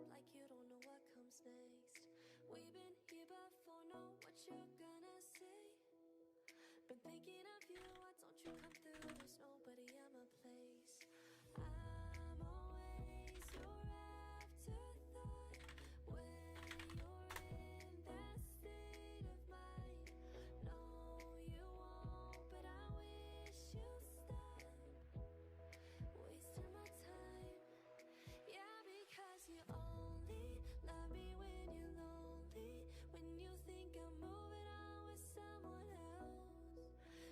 up like you don't know what comes next. We've been here before, know what you're gonna say. Been thinking of you, why don't you come through? There's nobody in my place. I'm always your afterthought when you're in that state of mind. No, you won't, but I wish you'd stop wasting my time. Yeah, because you only love me when you're lonely, when you think I'm moving on with someone else.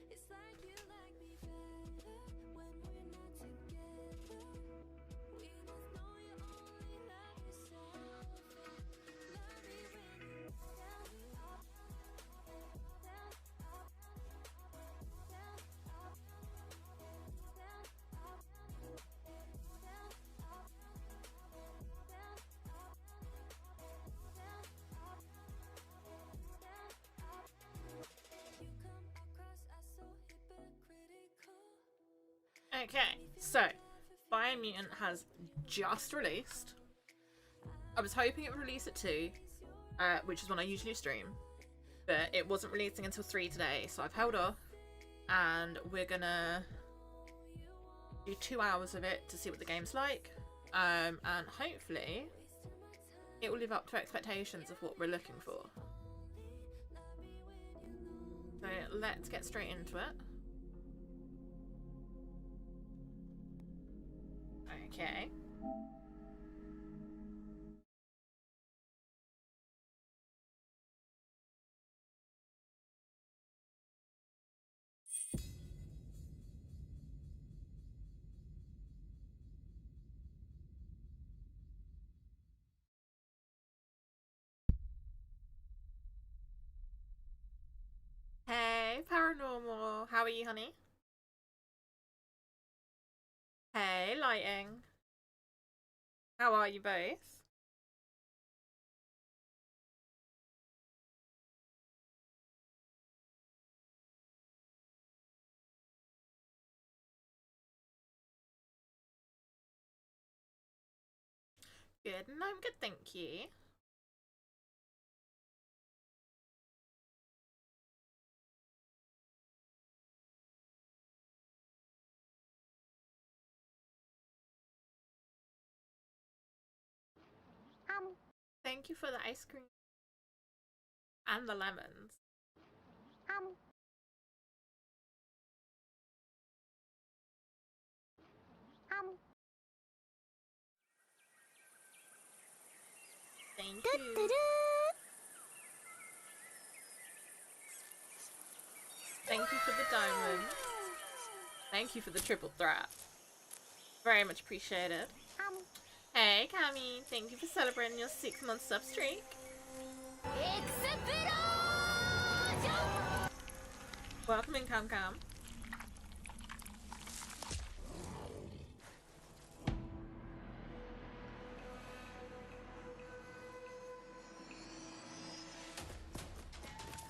It's like you like me better when we're not together. We both know you only love yourself. And love me when you're down, up, down, up, down, up, down, up, down, up, down, up, down, up, down, up. You come across as so hypocritical. Okay, so Biomutant has just released. I was hoping it would release at 2, which is when I usually stream, but it wasn't releasing until 3 today, so I've held off, and we're gonna do 2 hours of it to see what the game's like, and hopefully it will live up to expectations of what we're looking for. So let's get straight into it. Okay. Hey, Paranormal. How are you, honey? Hey, Lighting. How are you both? Good, and I'm good, thank you. Thank you for the ice cream and the lemons. Thank you. Thank you for the diamond. Thank you for the triple threat. Very much appreciated. Hey, Cami. Thank you for celebrating your 6-month sub streak. Welcome in, Cam Cam.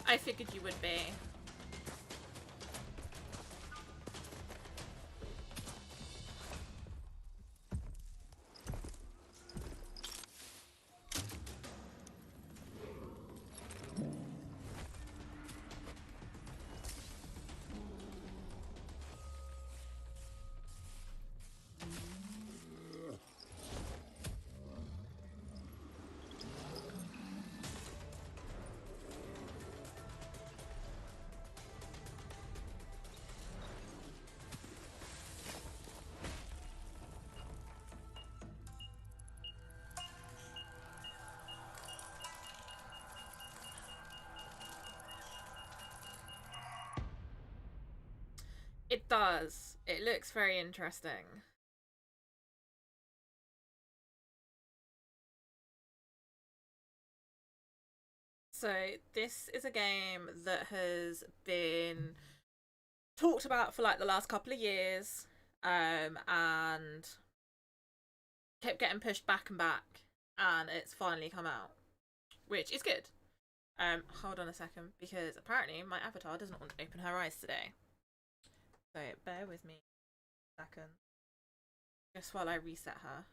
I figured you would be. It does. It looks very interesting. So this is a game that has been talked about for like the last couple of years, and kept getting pushed back and back, and it's finally come out, which is good. Hold on a second, because apparently my avatar doesn't want to open her eyes today. So bear with me a second, just while I reset her.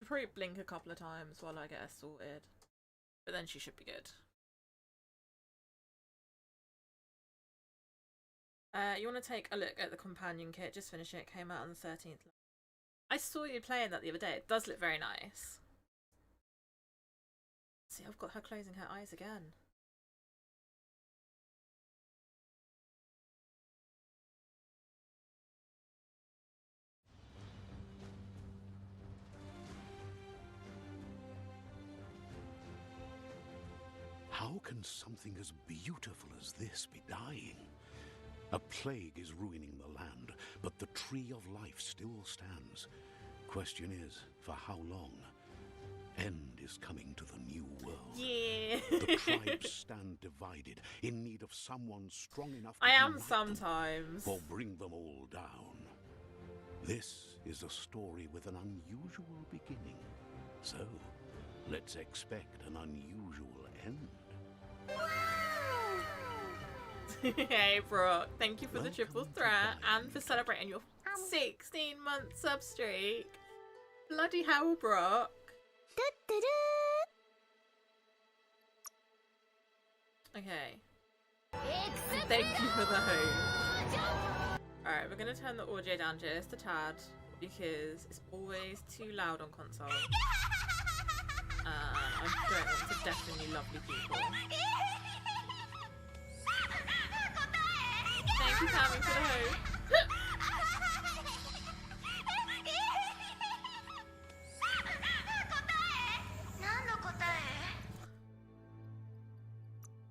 probably blink a couple of times while I get her sorted. But then she should be good. You want to take a look at the companion kit? Just finished it. Came out on the 13th. I saw you playing that the other day. It does look very nice. See, I've got her closing her eyes again. How can something as beautiful as this be dying? A plague is ruining the land, but the tree of life still stands. Question is, for how long? End is coming to the new world. Yeah. The tribes stand divided, in need of someone strong enough to I am unite sometimes. them, or bring them all down. This is a story with an unusual beginning. So, let's expect an unusual end. Hey Brooke, thank you for the triple Welcome to threat Biomutant. and for celebrating your 16-month sub streak. Bloody hell, Brooke. Okay. And thank you for the hope. Alright, we're gonna turn the audio down just a tad because it's always too loud on console. I don't want to deafen you lovely people. Thank you, Tammy, for the hope.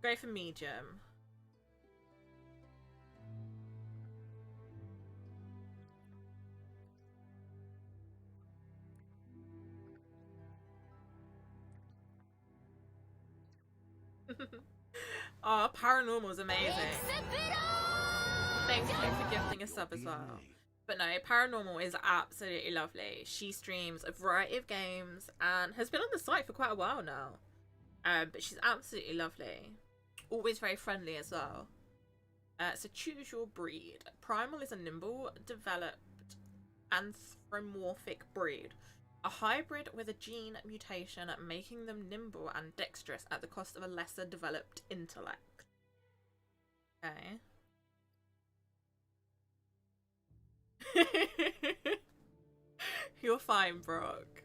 Go for medium. Oh, Paranormal is amazing. Thank you for gifting a sub as well. But no, Paranormal is absolutely lovely. She streams a variety of games and has been on the site for quite a while now. But she's absolutely lovely. Always very friendly as well. So choose your breed. Primal is a nimble, developed, anthropomorphic breed. A hybrid with a gene mutation making them nimble and dexterous at the cost of a lesser developed intellect. Okay. You're fine, Brooke.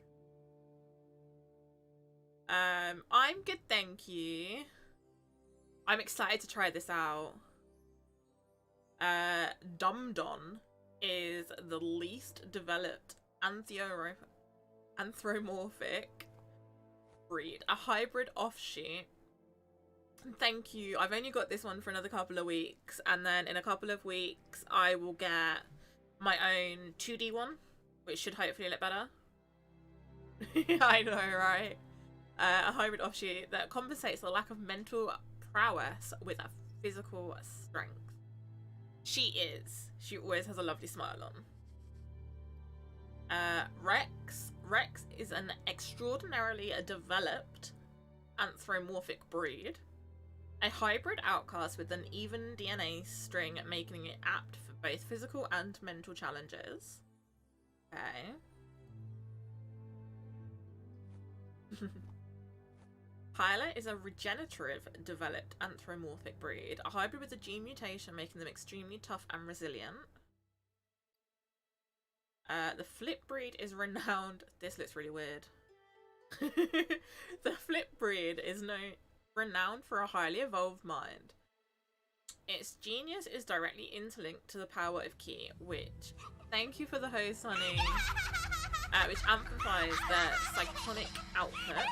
I'm good, thank you. I'm excited to try this out. Dumdon is the least developed anthropomorphic breed, a hybrid offshoot. Thank you. I've only got this one for another couple of weeks, and then in a couple of weeks I will get my own 2D one, which should hopefully look better. I know, right? A hybrid offshoot that compensates the lack of mental prowess with a physical strength. She always has a lovely smile on. Rex is an extraordinarily developed anthropomorphic breed. A hybrid outcast with an even DNA string, making it apt for both physical and mental challenges. Okay. Hyla is a regenerative developed anthropomorphic breed, a hybrid with a gene mutation making them extremely tough and resilient. The flip breed is renowned. This looks really weird. The flip breed is renowned for a highly evolved mind. Its genius is directly interlinked to the power of ki, which, thank you for the host, honey, which amplifies their psychonic output.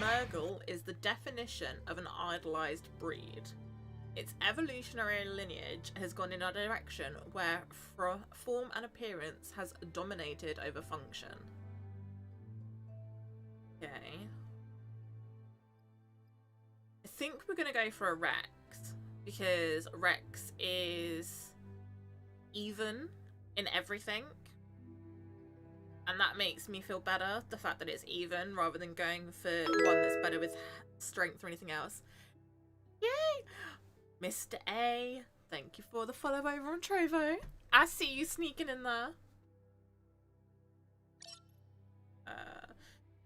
Murgle is the definition of an idolized breed. Its evolutionary lineage has gone in a direction where form and appearance has dominated over function. Okay. I think we're going to go for a Rex, because Rex is even in everything. And that makes me feel better, the fact that it's even, rather than going for one that's better with strength or anything else. Yay! Mr. A, thank you for the follow over on Trovo. I see you sneaking in there.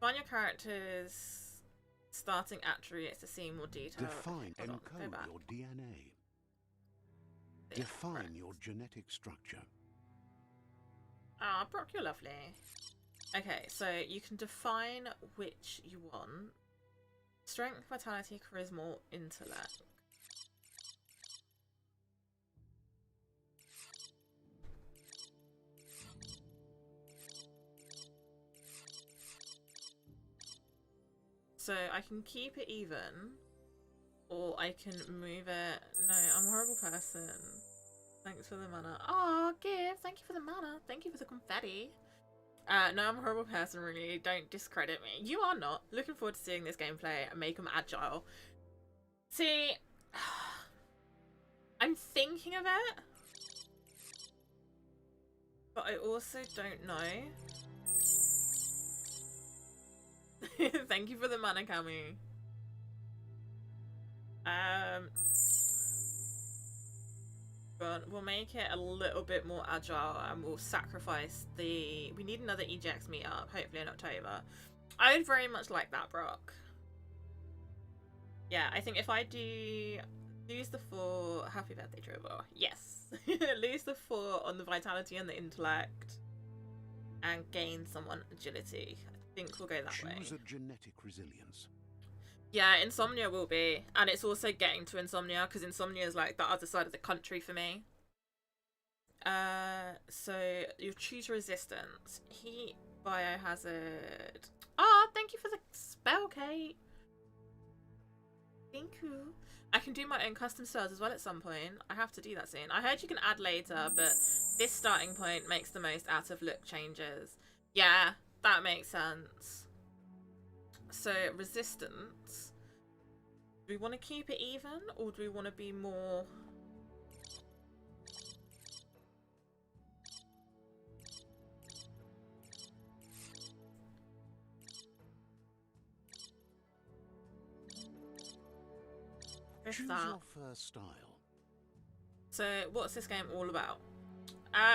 Find your character's starting attributes to see more detail. Define Okay, and hold on, go code back. your DNA. Yeah, Define right. your genetic structure. Ah, Brock, you're lovely. Okay, so you can define which you want. Strength, vitality, charisma, or intellect. So I can keep it even, or I can move it. No, I'm a horrible person. Thanks for the mana. Oh, give. Thank you for the mana. Thank you for the confetti. No, I'm a horrible person, really. Don't discredit me. You are not. Looking forward to seeing this gameplay and make them agile. See, I'm thinking of it, but I also don't know. Thank you for the mana, Cammy. But we'll make it a little bit more agile and we'll sacrifice the... We need another EGX meetup, hopefully in October. I would very much like that, Brock. Yeah, I think if I do lose the 4... Happy birthday, Trevor. Yes. Lose the 4 on the vitality and the intellect and gain someone agility. I think we'll go that way. Choose a genetic resilience. Yeah, Insomnia will be. And it's also getting to Insomnia, because Insomnia is like the other side of the country for me. So you choose resistance. Heat, biohazard. Oh, thank you for the spell, Kate. Thank you. I can do my own custom spells as well at some point. I have to do that soon. I heard you can add later, but this starting point makes the most out of look changes. Yeah, that makes sense. So, resistance. Do we want to keep it even, or do we want to be more... Choose that. your first style. So, what's this game all about?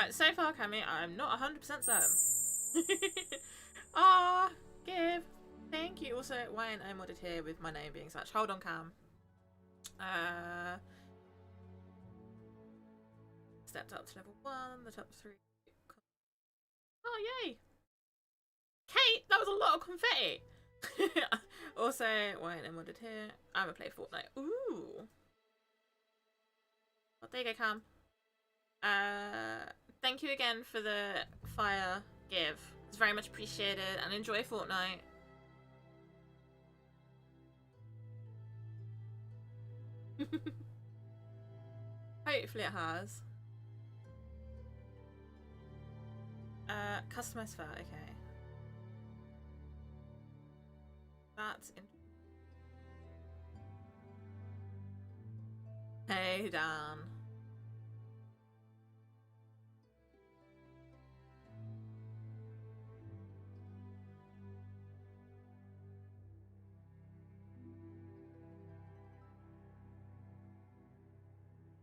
So far, Cammy, I'm not 100% certain. Ah, give. Thank you. Also, why ain't I modded here with my name being such? Hold on, Cam. Stepped up to level 1, the top 3. Oh, yay. Kate, that was a lot of confetti. Also, why ain't I modded here? I'm gonna play Fortnite. Ooh. Well, there you go, Cam. Thank you again for the fire give. It's very much appreciated, and enjoy Fortnite. Hopefully it has. Customize fur, okay. That's interesting. Hey, Dan.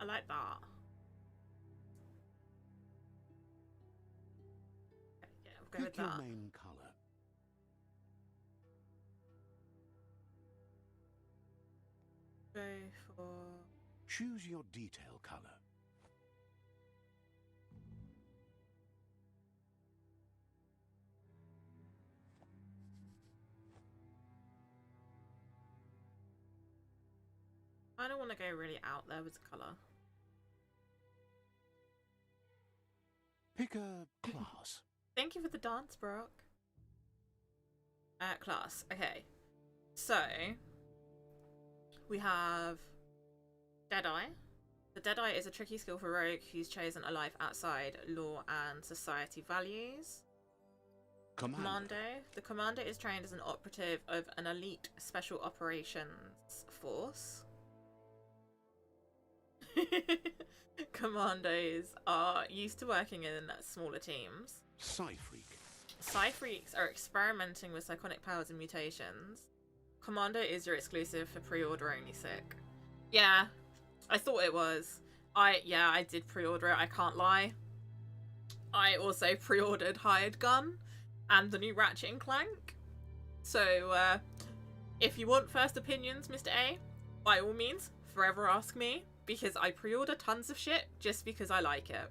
I like that. Okay, yeah, we'll go Pick with your that. main color. Go for... Choose your detail color. I don't want to go really out there with the colour. Pick a class. Thank you for the dance, Brock. Class. Okay. So, we have Deadeye. The Deadeye is a tricky skill for rogue who's chosen a life outside law and society values. Commando. The Commando is trained as an operative of an elite special operations force. Commandos are used to working in smaller teams. Psyfreak. Psyfreaks are experimenting with psychonic powers and mutations. Commando is your exclusive for pre-order only sick. Yeah, I thought it was. I did pre-order it, I can't lie. I also pre-ordered Hired Gun and the new Ratchet and Clank. So, if you want first opinions, Mr. A, by all means, forever ask me, because I pre-order tons of shit just because I like it.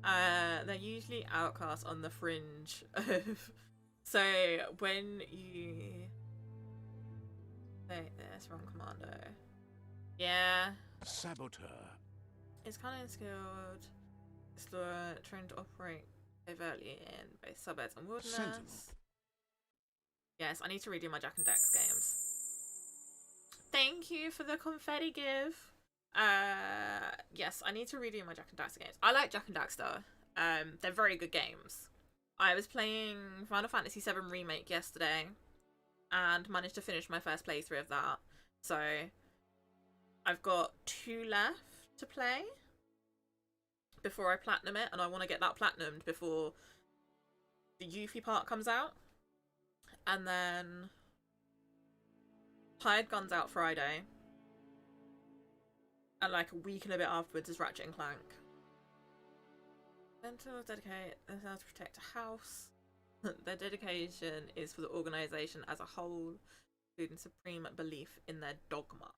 They're usually outcasts on the fringe of... So, when you... Wait, that's wrong commando. Yeah. Saboteur. It's kind of skilled. Explorer, trained to operate overtly in both suburbs and wilderness. Sentinel. Yes, I need to redo my Jack and Dax games. Thank you for the confetti give. Yes, I need to redo my Jack and Dax games. I like Jack and Dax though. They're very good games. I was playing Final Fantasy VII Remake yesterday and managed to finish my first playthrough of that. So I've got 2 left to play before I platinum it, and I want to get that platinumed before the Yuffie part comes out. And then Hired Gun's out Friday, and like a week and a bit afterwards is Ratchet and Clank. Sentinels dedicate themselves to protect a house. Their dedication is for the organisation as a whole, including supreme belief in their dogma.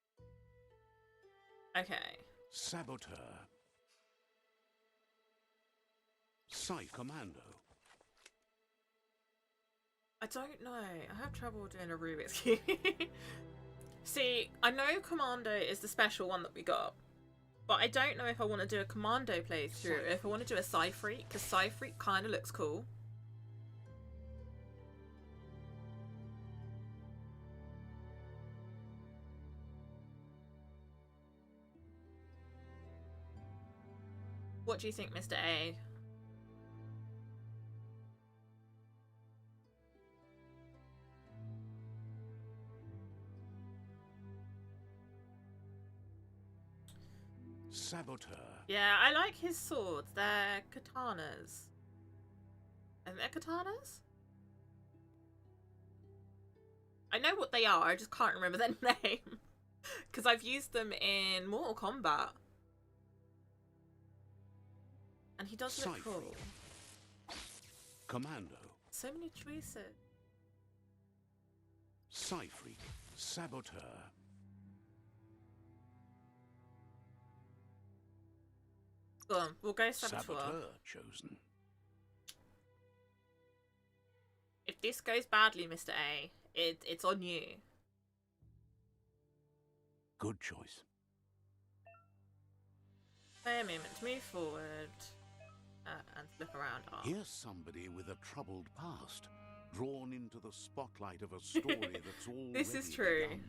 Okay. Saboteur. Scythe Commando. I don't know. I have trouble doing a Rubik's Cube. See, I know Commando is the special one that we got, but I don't know if I want to do a Commando playthrough, if I want to do a Psy-Freak, because Psy-Freak kind of looks cool. What do you think, Mr. A? Saboteur. Yeah, I like his swords. They're katanas. And they're katanas? I know what they are, I just can't remember their name. Because I've used them in Mortal Kombat. And he does look cool. Commando. So many choices. Psy-Freak. Saboteur. Go on, we'll go Saboteur. Saboteur chosen. If this goes badly, Mr. A, it's on you. Good choice. Play a moment to move forward and look around. Oh. Here's somebody with a troubled past, drawn into the spotlight of a story that's already This is true. begun.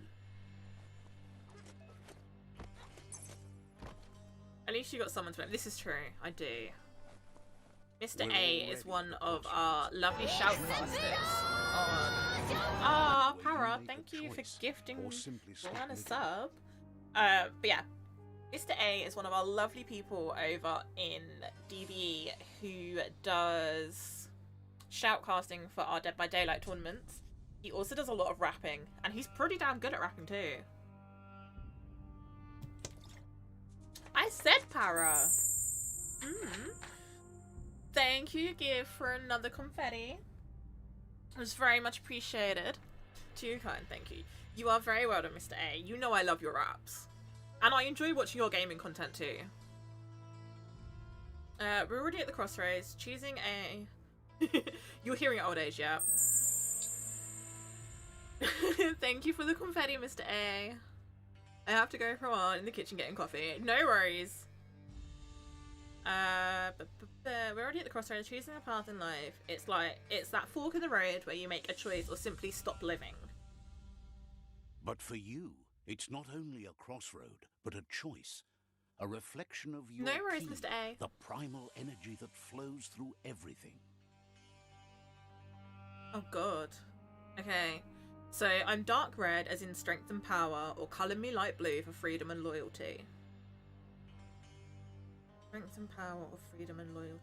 At least you got someone to. This is true. I do. Mr. We're A is already one at of the our lovely shoutcasters on. Ah, Para, thank you for gifting or simply stop Glenn a living. sub. But yeah, Mr. A is one of our lovely people over in DBE who does shoutcasting for our Dead by Daylight tournaments. He also does a lot of rapping, and he's pretty damn good at rapping too. I said Para. Thank you, Give, for another confetti. It was very much appreciated. Too kind, thank you. You are very well done, Mr. A. You know I love your raps. And I enjoy watching your gaming content too. We're already at the crossroads. Choosing a... You're hearing old age, yeah. Thank you for the confetti, Mr. A. I have to go for a while in the kitchen getting coffee. No worries. We're already at the crossroads. Choosing a path in life. It's that fork in the road where you make a choice or simply stop living. But for you, it's not only a crossroad, but a choice. A reflection of your No worries, ki, Mr. A. the primal energy that flows through everything. Oh god. Okay. So I'm dark red as in strength and power, or colour me light blue for freedom and loyalty. Strength and power or freedom and loyalty.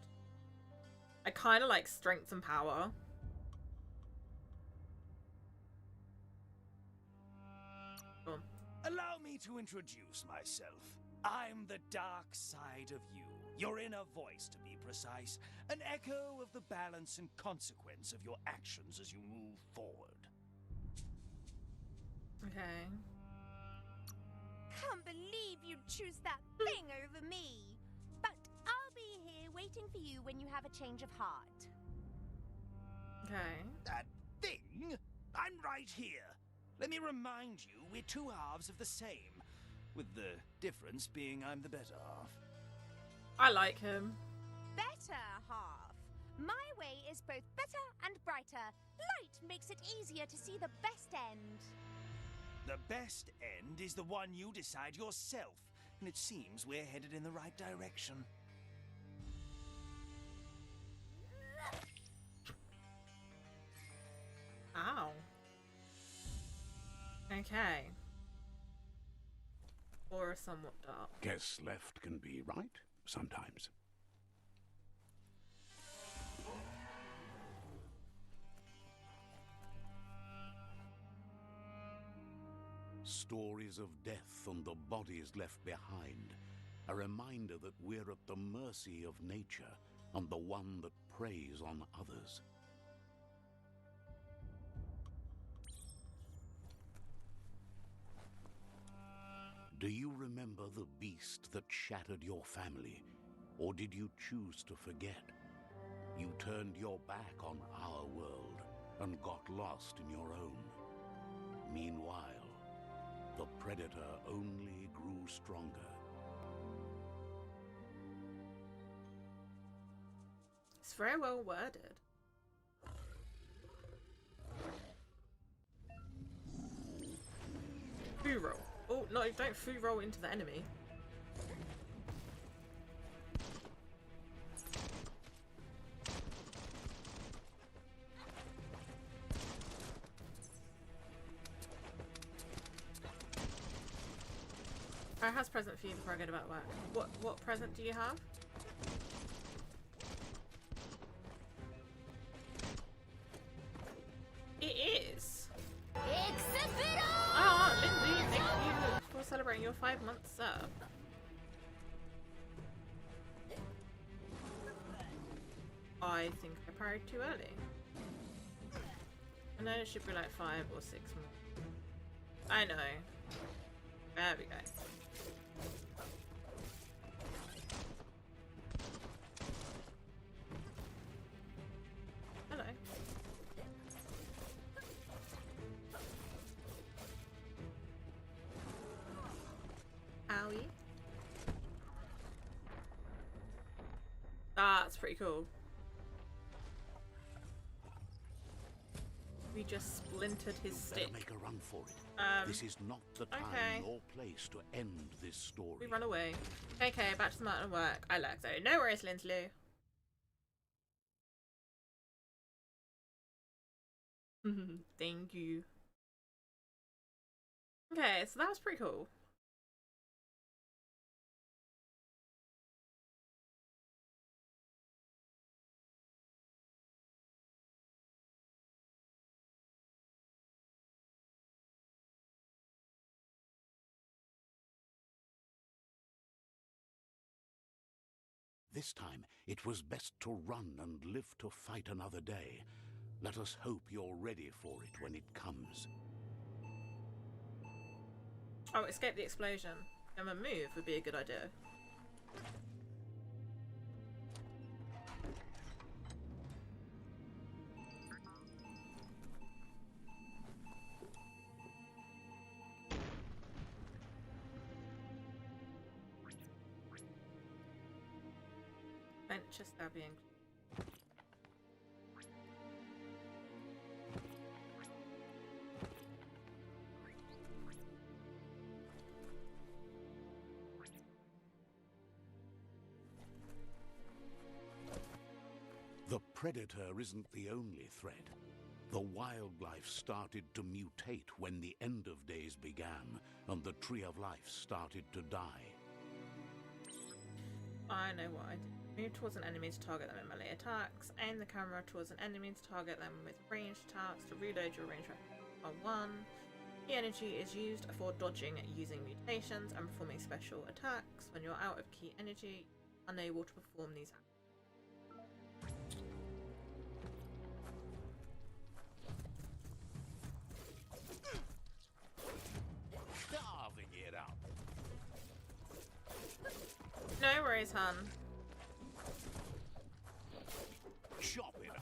I kind of like strength and power. Go on. Allow me to introduce myself. I'm the dark side of you. Your inner voice, to be precise. An echo of the balance and consequence of your actions as you move forward. Okay. Can't believe you'd choose that thing over me. But I'll be here waiting for you when you have a change of heart. Okay. That thing? I'm right here. Let me remind you, we're two halves of the same. With the difference being I'm the better half. I like him. Better half. My way is both better and brighter. Light makes it easier to see the best end. The best end is the one you decide yourself, and it seems we're headed in the right direction. Ow. Okay. Or somewhat dark. Guess left can be right sometimes. Stories of death and the bodies left behind. A reminder that we're at the mercy of nature and the one that preys on others. Do you remember the beast that shattered your family? Or did you choose to forget? You turned your back on our world and got lost in your own. Meanwhile, the predator only grew stronger. It's very well worded. Foo roll. Oh, no, don't foo roll into the enemy. I has present for you before I go about work. What present do you have? It is. Exhibit! Oh, Lindsay, thank you for celebrating your 5-month sub. I think I parried too early. I know it should be like 5 or 6 more. I know. There we go. Hello. Owie. That's pretty cool. We just splintered his stick. Better make a run for it. This is not the time okay. or place to end this story. We run away. Okay, back to the mountain work. I like that. No worries, Lindsley. Thank you. Okay, so that was pretty cool. This time, it was best to run and live to fight another day. Let us hope you're ready for it when it comes. Oh, escape the explosion. And a move would be a good idea. Venture stabbing. The predator isn't the only threat. The wildlife started to mutate when the end of days began, and the tree of life started to die. I know what I did. Move towards an enemy to target them in melee attacks. Aim the camera towards an enemy to target them with ranged attacks. To reload your range weapon on 1. The energy is used for dodging using mutations and performing special attacks. When you're out of key energy, unable to perform these actions. Carving it up. No worries, hun. Chop it up.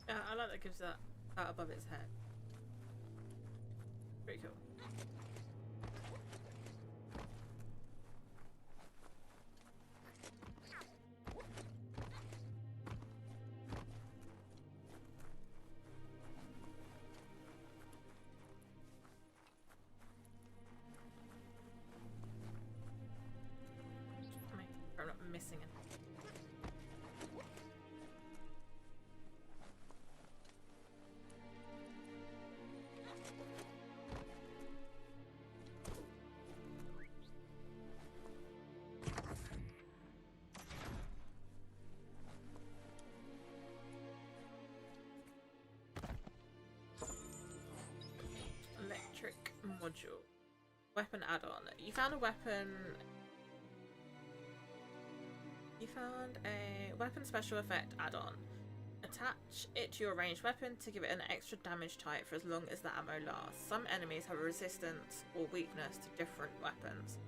Yeah, I like that gives that above its head. Pretty cool. I'm not missing it. Electric module. Weapon add-on. You found a weapon. You found a weapon special effect add-on. Attach it to your ranged weapon to give it an extra damage type for as long as the ammo lasts. Some enemies have a resistance or weakness to different weapons.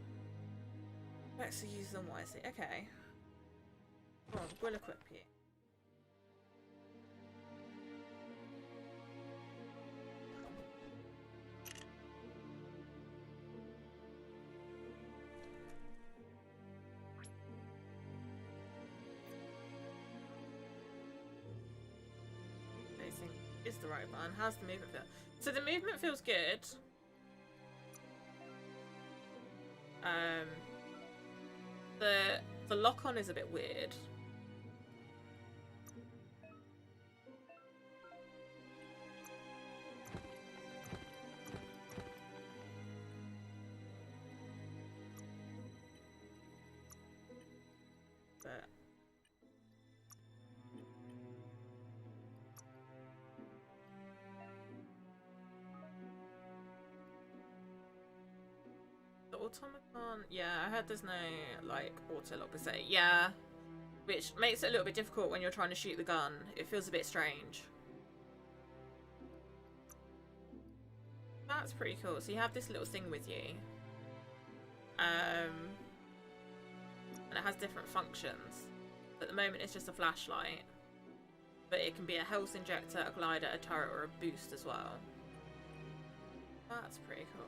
Let's use them wisely. Okay. Come on, we'll equip you. Is the right one. How's the movement feel? So the movement feels good. The lock on is a bit weird. But the automaton, yeah, I heard there's no like auto lock per se. Yeah, which makes it a little bit difficult when you're trying to shoot the gun. It feels a bit strange. That's pretty cool. So you have this little thing with you, and it has different functions. At the moment, it's just a flashlight, but it can be a health injector, a glider, a turret, or a boost as well. That's pretty cool.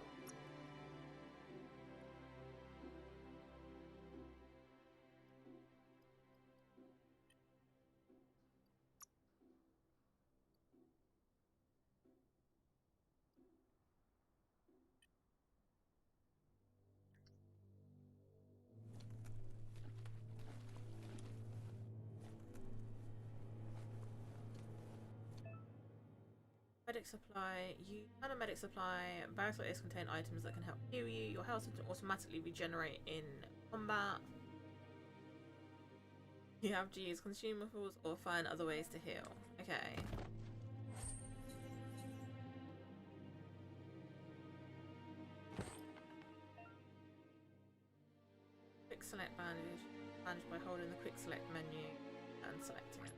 Medic supply. You and a medic supply. Bags like this contain items that can help heal you. Your health will automatically regenerate in combat. You have to use consumables or find other ways to heal. Okay. Quick select bandage. Bandage by holding the quick select menu and selecting it.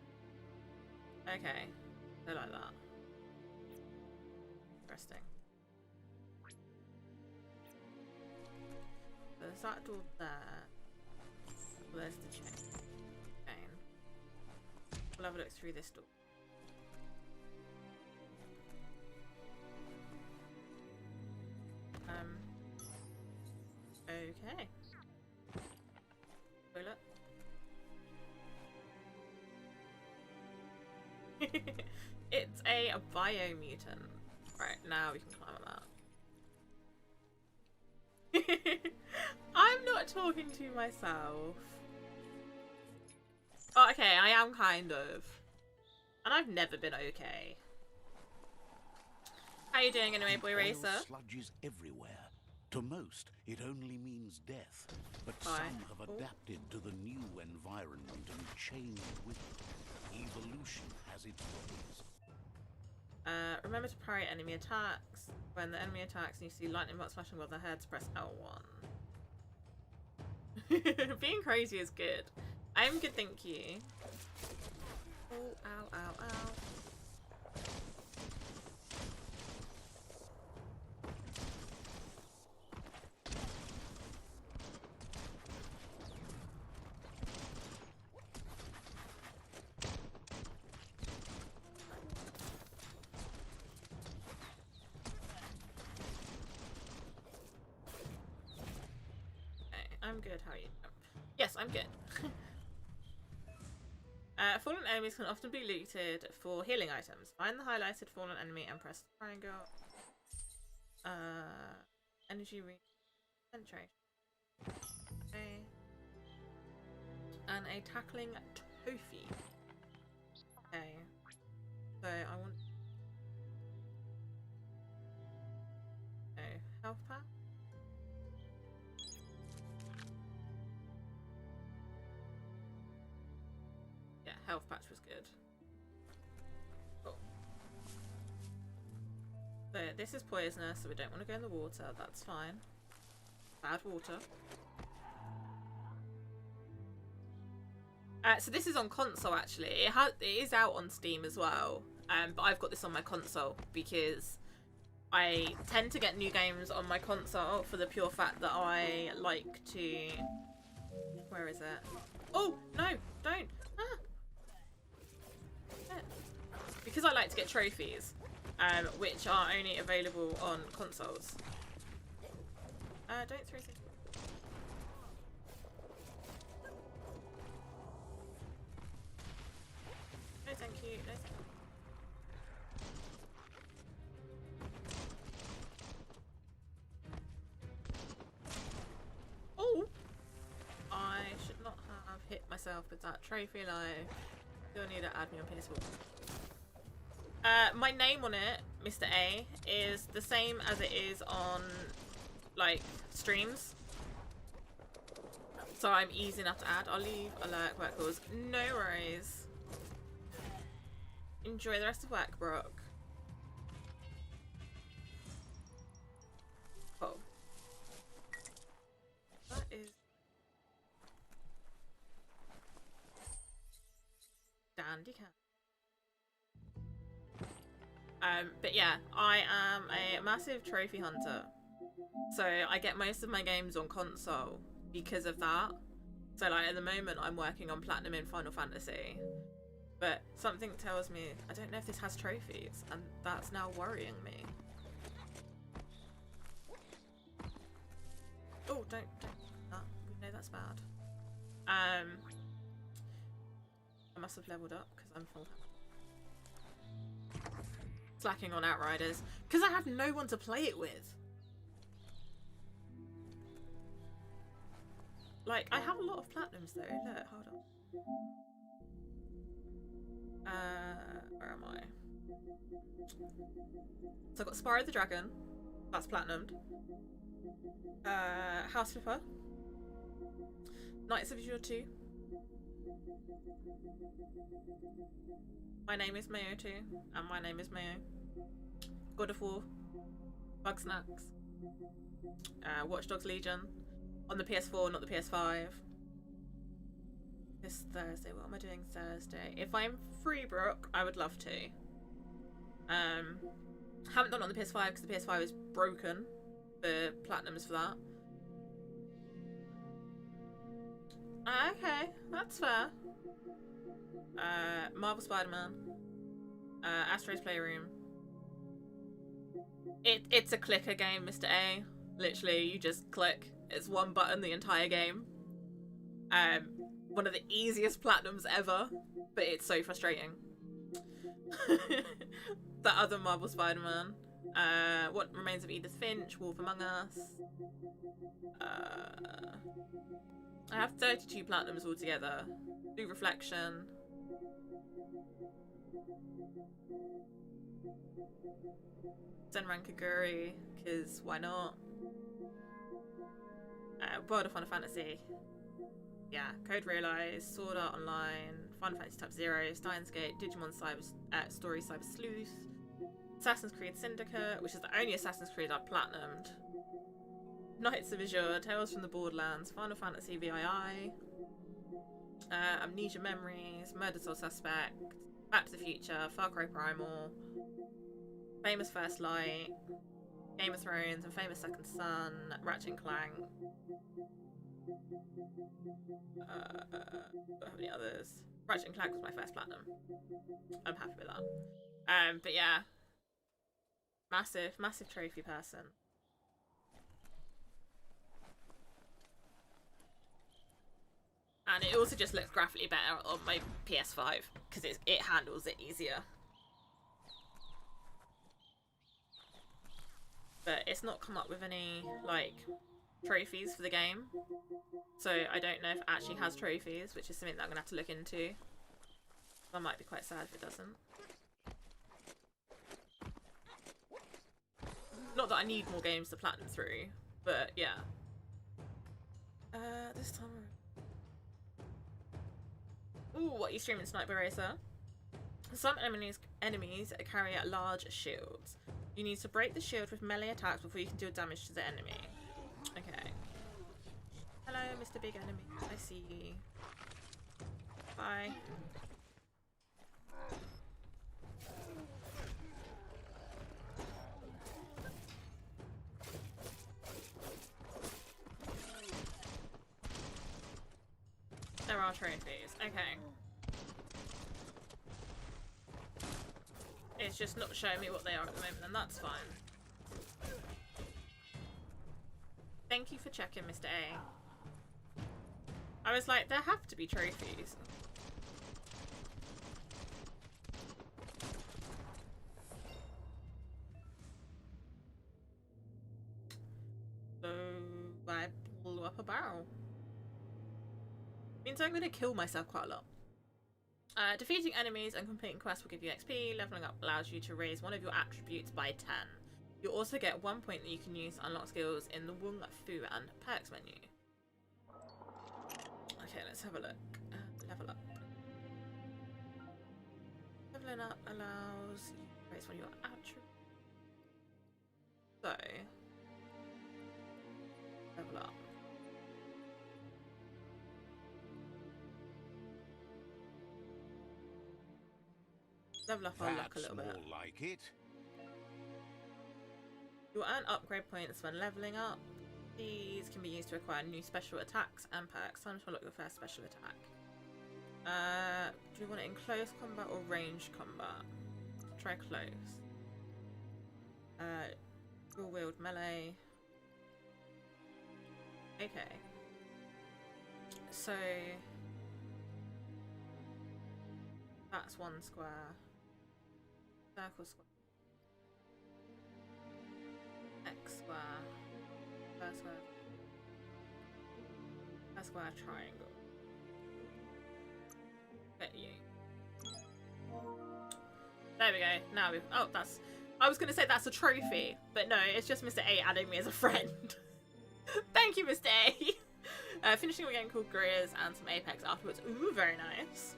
Okay. I like that. Interesting. There's that door there. There's the chain. We'll have a look through this door. Okay. Toilet. It's a biomutant. Right, now we can climb on that. I'm not talking to myself. Oh, okay, I am kind of. And I've never been okay. How you doing anyway, Boy Racer? Sludge is everywhere. To most, it only means death. But Hi. some have adapted to the new environment and changed with it. Evolution has its ways. Remember to parry enemy attacks. When the enemy attacks and you see lightning bolts flashing above their heads, press L1. Being crazy is good. I'm good, thank you. Oh, ow, ow, ow. I'm good, how are you? Yes, I'm good. Fallen enemies can often be looted for healing items. Find the highlighted fallen enemy and press triangle. Energy concentration. Okay. And a tackling trophy. Okay. So I want... No, health pack? Yeah, health patch was good. Cool. So this is poisonous, so we don't want to go in the water. That's fine. Bad water. So this is on console actually. It is out on Steam as well. But I've got this on my console because I tend to get new games on my console for the pure fact that I like to... Where is it? Oh, no, don't. Ah. Because I like to get trophies, which are only available on consoles. Don't throw things. No, thank you. No, thank you. Oh! I should not have hit myself with that trophy life. You'll need to add me on PS4. My name on it, Mr. A, is the same as it is on, like, streams. So I'm easy enough to add. I'll leave alert work calls. No worries. Enjoy the rest of work, Brooke. Oh. That is... dandy cat. But yeah, I am a massive trophy hunter. So I get most of my games on console because of that. So like at the moment I'm working on Platinum in Final Fantasy. But something tells me, I don't know if this has trophies, and that's now worrying me. Oh, don't that. No, that's bad. I must have leveled up because I'm full. Slacking on Outriders because I have no one to play it with. Like, I have a lot of platinums though. Look, hold on. Where am I? So I've got Spyro the Dragon. That's platinumed. House Flipper. Knights of Azure 2. My name is Mayo 2, and my name is Mayo. God of War. Bug Snacks. Watch Dogs Legion. On the PS4, not the PS5. This Thursday. What am I doing Thursday? If I'm free, Brooke, I would love to. Haven't done it on the PS5 because the PS5 is broken. The platinums for that. Okay, that's fair. Marvel Spider-Man. Astro's Playroom. It's a clicker game, Mr. A. Literally, you just click. It's one button the entire game. One of the easiest platinums ever, but it's so frustrating. That other Marvel Spider-Man. What Remains of Edith Finch, Wolf Among Us. I have 32 platinums altogether. Blue Reflection. Senran Kaguri, because why not? World of Final Fantasy. Yeah, Code Realize, Sword Art Online, Final Fantasy Type 0, Steins Gate, Digimon Story Cyber Sleuth, Assassin's Creed Syndicate, which is the only Assassin's Creed I've platinumed, Knights of Azure, Tales from the Borderlands, Final Fantasy VII, Amnesia Memories, Murder Soul Suspect, Back to the Future, Far Cry Primal, Famous First Light, Game of Thrones and Famous Second Son, Ratchet and Clank. Don't have any others. Ratchet and Clank was my first platinum. I'm happy with that. But yeah, massive trophy person. And it also just looks graphically better on my PS5 because it handles it easier. But it's not come up with any like trophies for the game, so I don't know if it actually has trophies, which is something that I'm gonna have to look into. I might be quite sad if it doesn't. Not that I need more games to platinum through, but yeah. This time. Ooh, what are you streaming, Sniper Racer? Some enemies carry out large shields. You need to break the shield with melee attacks before you can deal damage to the enemy. Okay. Hello, Mr. Big Enemy. I see you. Bye. There are trophies. Okay. It's just not showing me what they are at the moment, and that's fine. Thank you for checking, Mr. A. I was like, there have to be trophies. So I blew up a barrel. Means I'm gonna kill myself quite a lot. Defeating enemies and completing quests will give you XP. Leveling up allows you to raise one of your attributes by 10. You'll also get 1 point that you can use to unlock skills in the Wung Fu and Perks menu. Okay, let's have a look. Level up. Leveling up allows you to raise one of your attributes. So, level up. Level up our luck a little bit. More like it. You'll earn upgrade points when leveling up. These can be used to acquire new special attacks and perks. Time to unlock your first special attack. Do you want it in close combat or range combat? Try close. Dual wield melee. Okay. So that's one square. Circle square. X square. First square. First square triangle. Get you. There we go. Now we've. Oh, that's. I was going to say that's a trophy, but no, it's just Mr. A adding me as a friend. Thank you, Mr. A. Finishing a game called Careers and some Apex afterwards. Ooh, very nice.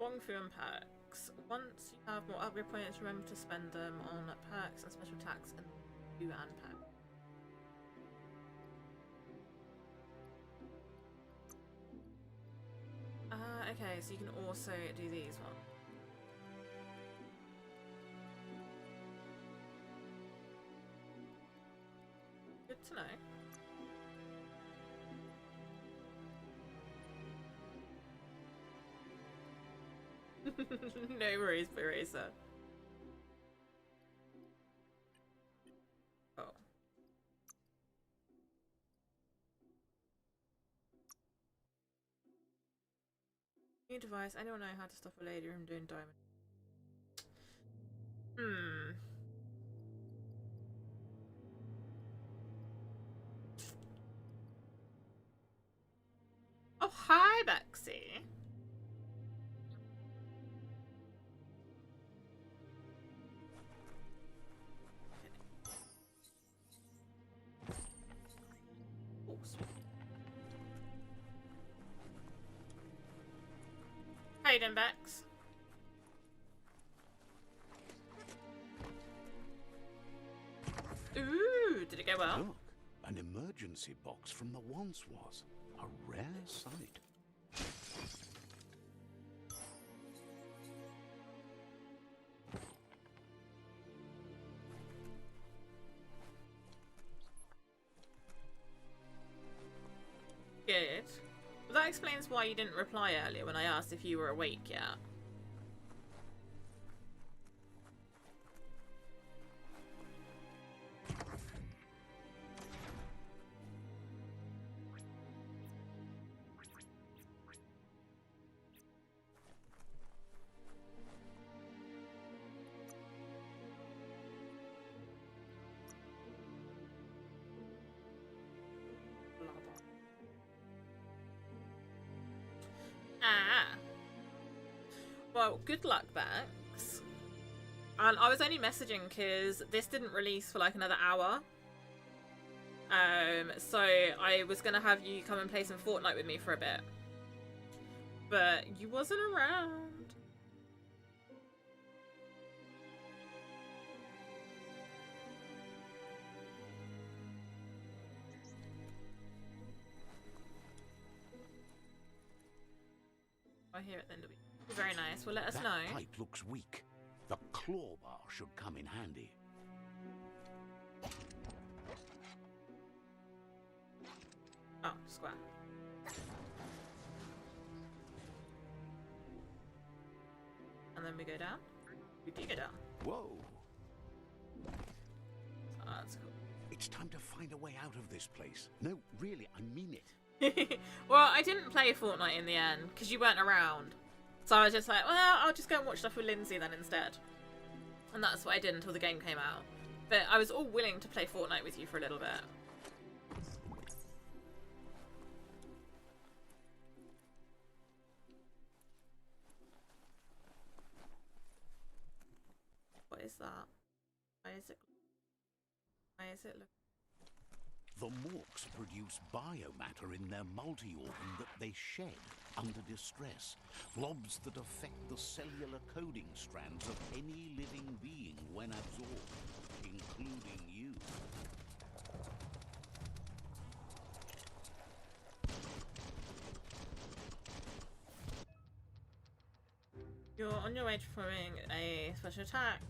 Wong Fu and perks. Once you have more upgrade points, remember to spend them on perks and special attacks and Fu and perks. Okay, so you can also do these ones. to know. No worries, Barisa. Oh. New device. Anyone know how to stop a lady from doing diamond? Hmm. Oh, hi, Bexy. Oh, sweet. How you doing, Bex? Ooh, did it go well? Look, an emergency box from the once was. A rare sight. Good. Well, that explains why you didn't reply earlier when I asked if you were awake yet. Ah. Well, good luck, Bex. And I was only messaging because this didn't release for like another hour. So I was gonna have you come and play some Fortnite with me for a bit. But you wasn't around. I hear it then. Very nice. Well, let us That know. pipe looks weak. The claw bar should come in handy. Oh, square. And then we go down. We do go down. Whoa! Oh, that's cool. It's time to find a way out of this place. No, really, I mean it. Well, I didn't play Fortnite in the end because you weren't around. So I was just like, well, I'll just go and watch stuff with Lindsay then instead. And that's what I did until the game came out. But I was all willing to play Fortnite with you for a little bit. What is that? Why is it looking? The Morks produce biomatter in their multi-organ that they shed under distress. Blobs that affect the cellular coding strands of any living being when absorbed, including you. You're on your way to performing a special attack.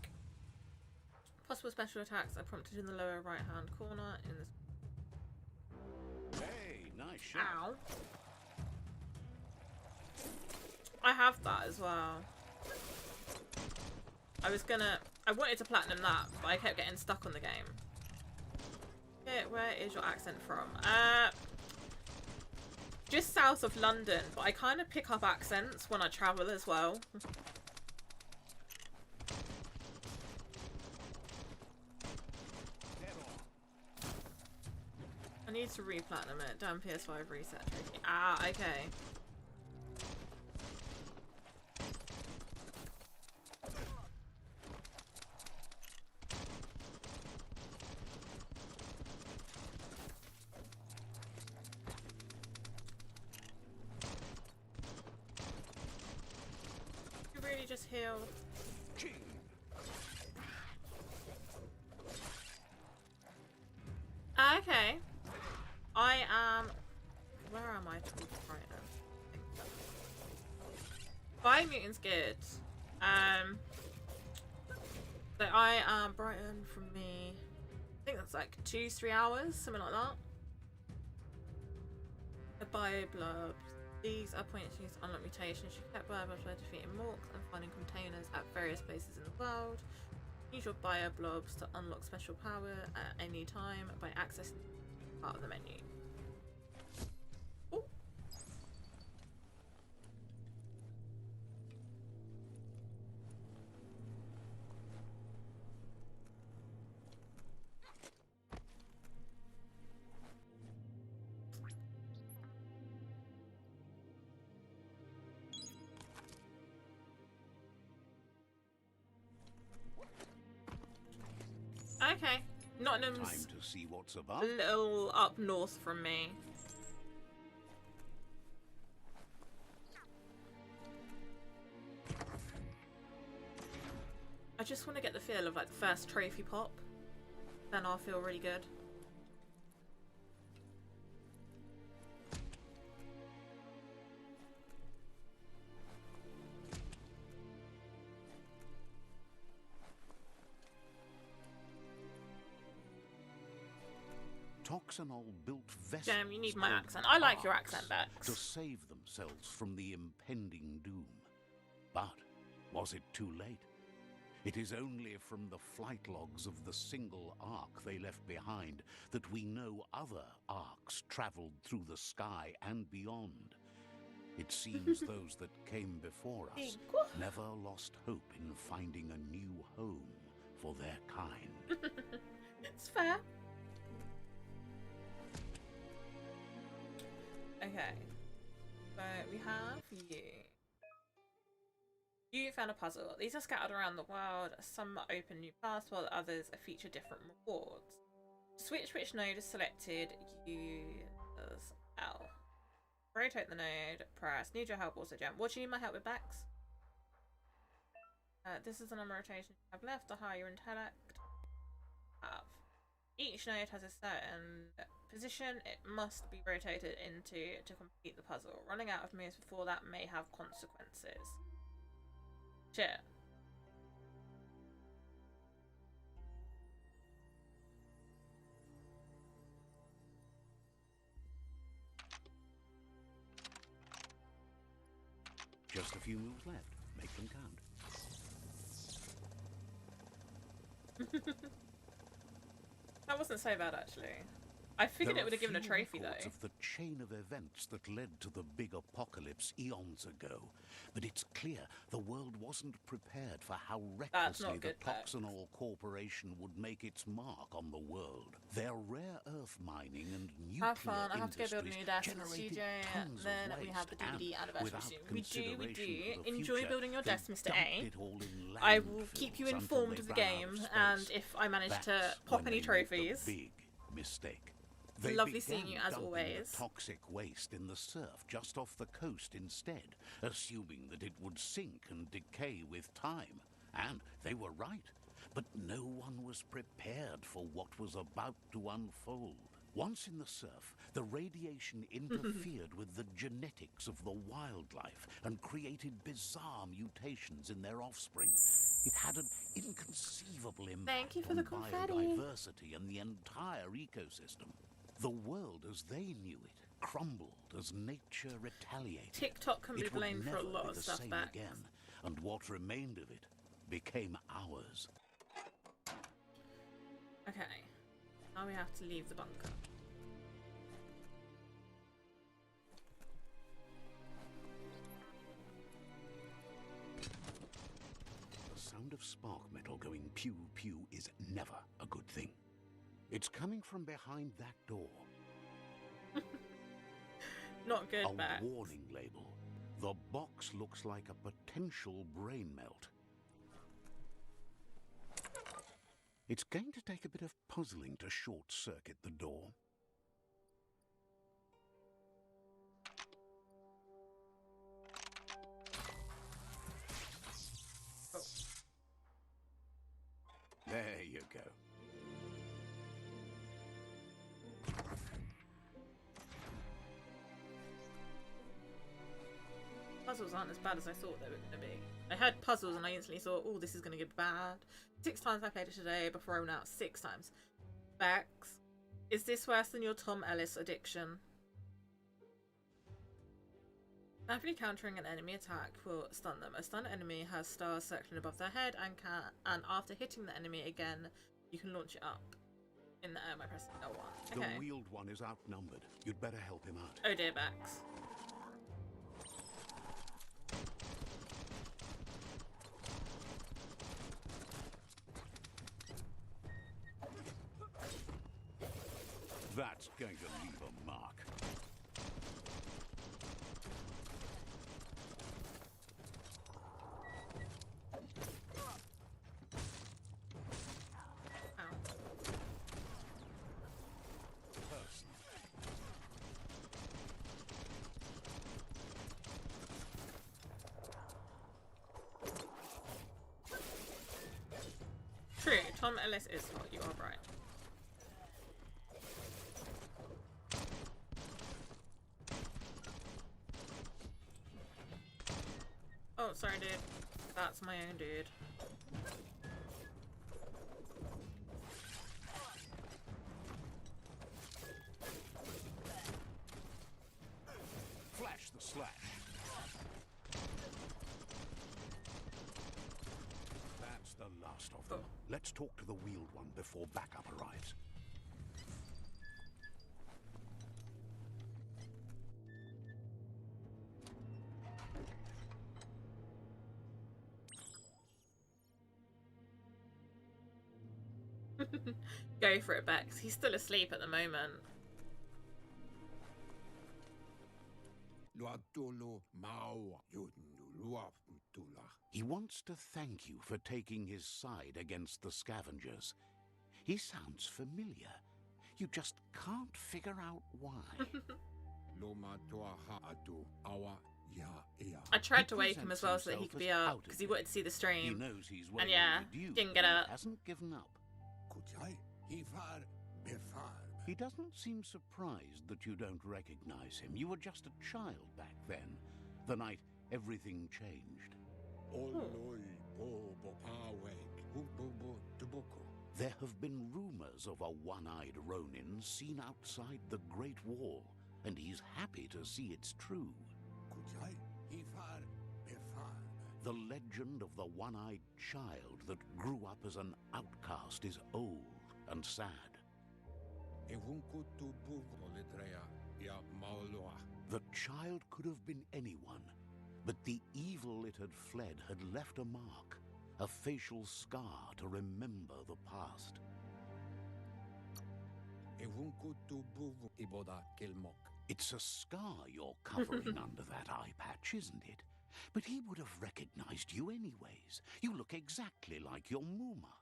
Possible special attacks are prompted in the lower right-hand corner in this. Hey, nice shot. Ow. I have that as well. I wanted to platinum that, but I kept getting stuck on the game. Okay, where is your accent from? Just south of London, but I kind of pick up accents when I travel as well. I need to re-platinum it. Damn PS5 reset tricky. Ah, okay. You really just heal. Okay. I am... Where am I towards right now? Biomutant's good. So I am Brighton from me. I think that's like 2-3 hours, something like that. The Bioblobs. These are points used to unlock mutations. You collect Bioblobs by defeating morks and finding containers at various places in the world. Use your Bioblobs to unlock special power at any time by accessing part of the menu. Ooh. Okay, Nottingham's Time to see what's above. a little up north from me. I just want to get the feel of like the first trophy pop. Then I'll feel really good. Toxanol built vessels. Damn, you need my called accent. I like your arcs accent, Bex. to save themselves from the impending doom. But was it too late? It is only from the flight logs of the single ark they left behind that we know other arks traveled through the sky and beyond. It seems those that came before us never lost hope in finding a new home for their kind. It's fair. Okay, so we have you. You found a puzzle. These are scattered around the world. Some open new paths, while others feature different rewards. Switch which node is selected. Use L. Rotate the node. Press. Need your help. Also jump. What do you need my help with, Bex? This is the number of rotations you have left. The higher your intellect have. Each node has a certain position it must be rotated into to complete the puzzle. Running out of moves before that may have consequences. Shit. Just a few moves left. Make them count. That wasn't so bad, actually. I figured it would have given a trophy, though. Of the chain of events that led to the big apocalypse eons ago, but it's clear the world wasn't prepared for how recklessly the Toxanol Corporation would make its mark on the world. Their rare earth mining and nuclear have fun. I have to go build a new desk in the generated studio, and tons then of we waste, have the DVD and anniversary without soon. We do. consideration for the Enjoy future, building your they desk, Mr. dumped A. it all in I will keep you landfills informed until of the they ran out game, of and space. if I manage to That's pop when any they made the trophies. big mistake. Lovely seeing you, as dumping always. The toxic waste in the surf just off the coast instead, assuming that it would sink and decay with time. And they were right. But no one was prepared for what was about to unfold. Once in the surf, the radiation interfered with the genetics of the wildlife and created bizarre mutations in their offspring. It had an inconceivable impact Thank you for on the confetti. biodiversity and the entire ecosystem. The world as they knew it crumbled as nature retaliated. TikTok can be It would blamed for a never lot be of the stuff same back. again, and what remained of it became ours. Okay. Now we have to leave the bunker. The sound of spark metal going pew pew is never a good thing. It's coming from behind that door. Not good, A Bex. warning label. The box looks like a potential brain melt. It's going to take a bit of puzzling to short-circuit the door. Oh. There you go. Puzzles aren't as bad as I thought they were going to be. I had puzzles and I instantly thought, oh, this is going to get bad. 6 times I played it today before I went out. 6 times. Bex, is this worse than your Tom Ellis addiction? After countering an enemy attack will stun them. A stunned enemy has stars circling above their head and after hitting the enemy again, you can launch it up in the air by pressing L1. Okay. The wheeled one is outnumbered. You'd better help him out. Oh dear, Bex. That's going to leave a mark. True, Tom Ellis is hot, you are right. Oh, sorry dude. That's my own dude. Flash the slash. That's the last of them. Oh. Let's talk to the wheeled one before backup arrives. Go for it, Bex. He's still asleep at the moment. He wants to thank you for taking his side against the scavengers. He sounds familiar. You just can't figure out why. I tried to wake him as well so that he could be up because he wanted to see the He stream. knows he's And yeah, overdue, didn't get but up. He hasn't given up. He doesn't seem surprised that you don't recognize him. You were just a child back then, the night everything changed. There have been rumors of a one-eyed Ronin seen outside the Great Wall, and he's happy to see it's true. The legend of the one-eyed child that grew up as an outcast is old and sad. The child could have been anyone, but the evil it had fled had left a mark, a facial scar to remember the past. It's a scar you're covering under that eye patch, isn't it? But he would have recognized you anyways. You look exactly like your Muma.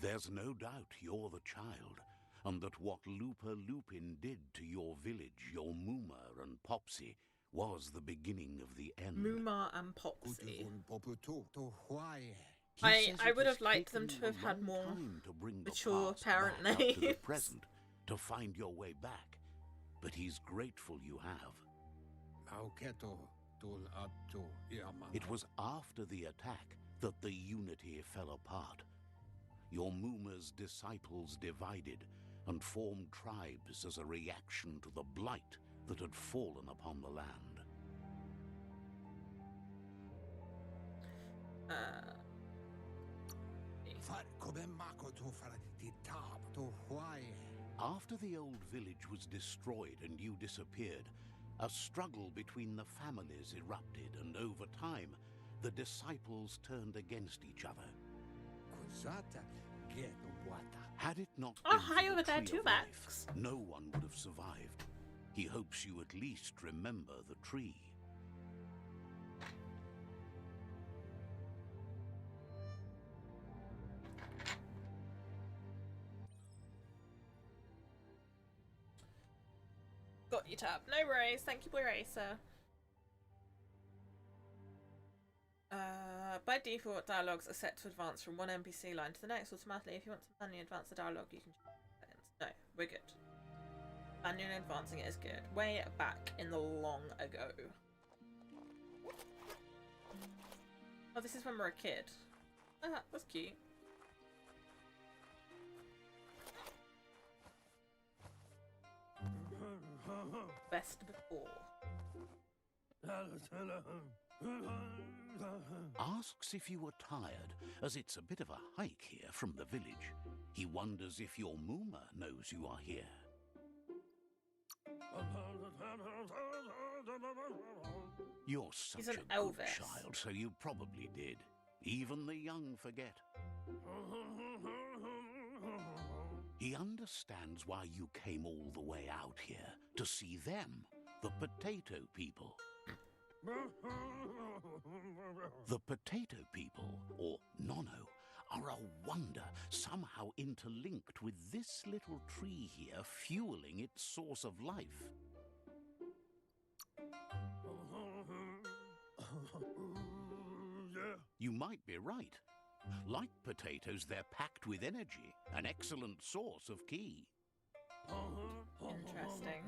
There's no doubt you're the child, and that what Lupa Lupin did to your village, your Muma and Popsy, was the beginning of the end. Muma and Popsy. He says I it would has have liked them taken to have a had long more time to bring the mature past parent back up to the names. present, to find your way back. But he's grateful you have. It was after the attack that the unity fell apart. Your Muma's disciples divided and formed tribes as a reaction to the blight that had fallen upon the land. After the old village was destroyed and you disappeared, a struggle between the families erupted, and over time, the disciples turned against each other. Had it not Oh, been hi for over the there tree too, of life, Max. no one would have survived. He hopes you at least remember the tree. Got you, Tab. No worries. Thank you, Boy Racer. By default, dialogues are set to advance from one NPC line to the next automatically. If you want to manually advance the dialogue, you can change the settings. No, we're good. Manually advancing it is good. Way back in the long ago. Oh, this is when we're a kid. Ah, that's cute. best before. Asks if you were tired, as it's a bit of a hike here from the village. He wonders if your Mooma knows you are here. You're He's such an a good Elvis. child, so you probably did. Even the young forget. He understands why you came all the way out here, to see them, the potato people. The potato people, or Nono, are a wonder, somehow interlinked with this little tree here, fueling its source of life. You might be right. Like potatoes, they're packed with energy, an excellent source of ki. Interesting.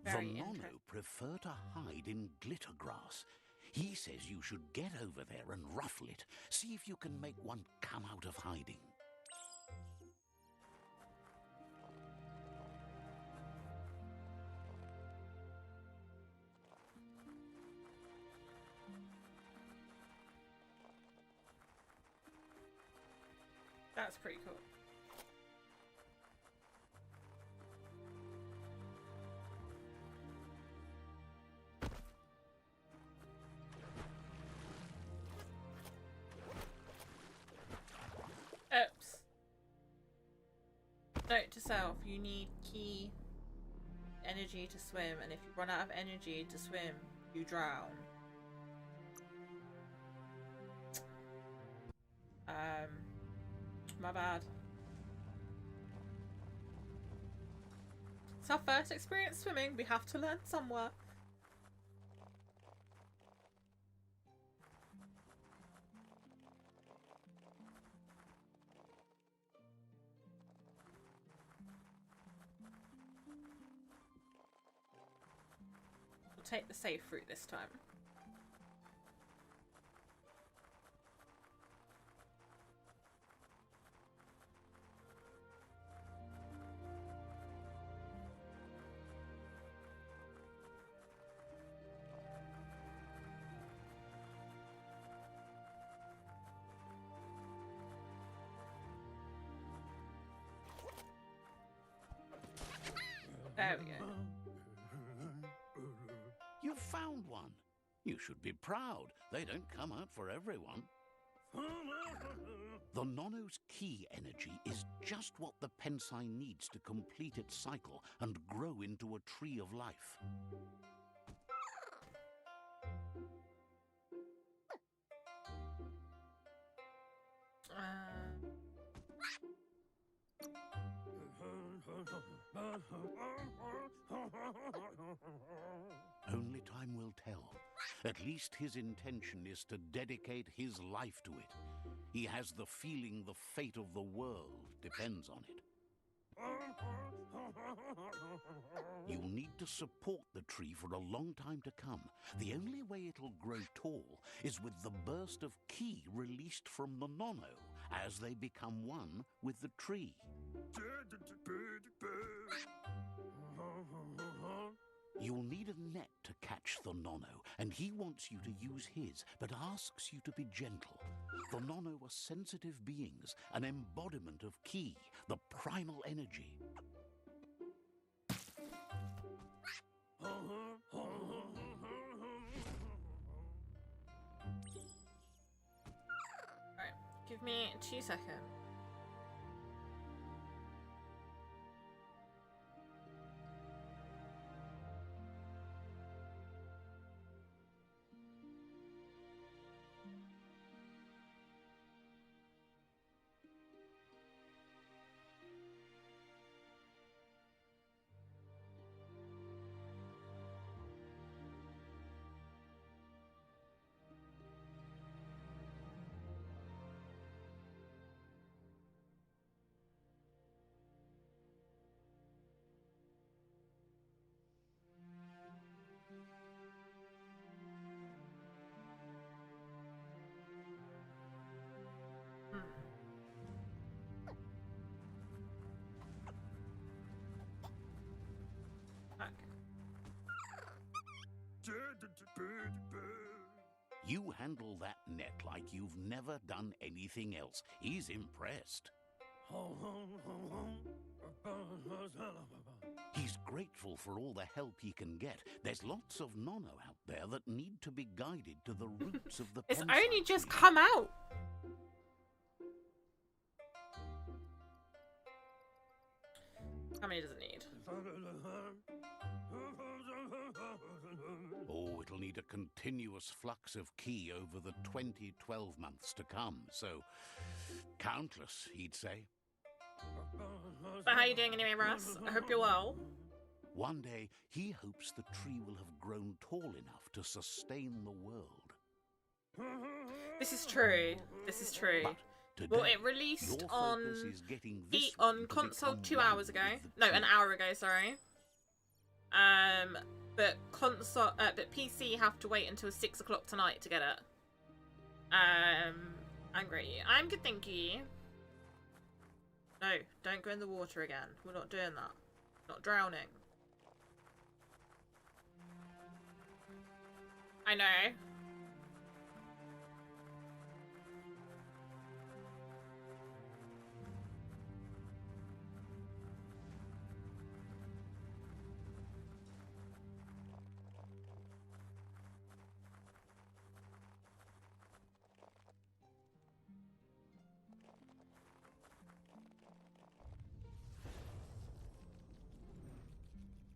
The Very Nono interesting. prefer to hide in glitter grass. He says you should get over there and ruffle it. See if you can make one come out of hiding. That's pretty cool. Oops. Note to self, you need key energy to swim, and if you run out of energy to swim, you drown. My bad. It's our first experience swimming, we have to learn somewhere. We'll take the safe route this time. There we go. You found one. You should be proud. They don't come out for everyone. The Nono's ki energy is just what the Pensai needs to complete its cycle and grow into a tree of life. Only time will tell. At least his intention is to dedicate his life to it. He has the feeling the fate of the world depends on it. You'll need to support the tree for a long time to come. The only way it'll grow tall is with the burst of ki released from the Nono as they become one with the tree. You'll need a net to catch the Nono, and he wants you to use his, but asks you to be gentle. The Nono are sensitive beings, an embodiment of ki, the primal energy. Right, give me 2 seconds. You handle that net like you've never done anything else. He's impressed. He's grateful for all the help he can get. There's lots of nono out there that need to be guided to the roots of the It's pensite only just tree. come out. How many does it need? Oh, it'll need a continuous flux of key over the 12 months to come, so countless, he'd say. But how are you doing anyway, Russ? I hope you're well. One day, he hopes the tree will have grown tall enough to sustain the world. This is true. This is true. But today, Well, it released your on focus is getting this on one to console become 2 one hours ago. with the No, an tree. hour ago. Sorry. But console, but PC have to wait until 6 o'clock tonight to get it. I'm great. I'm good, thank you. No, don't go in the water again. We're not doing that. Not drowning. I know.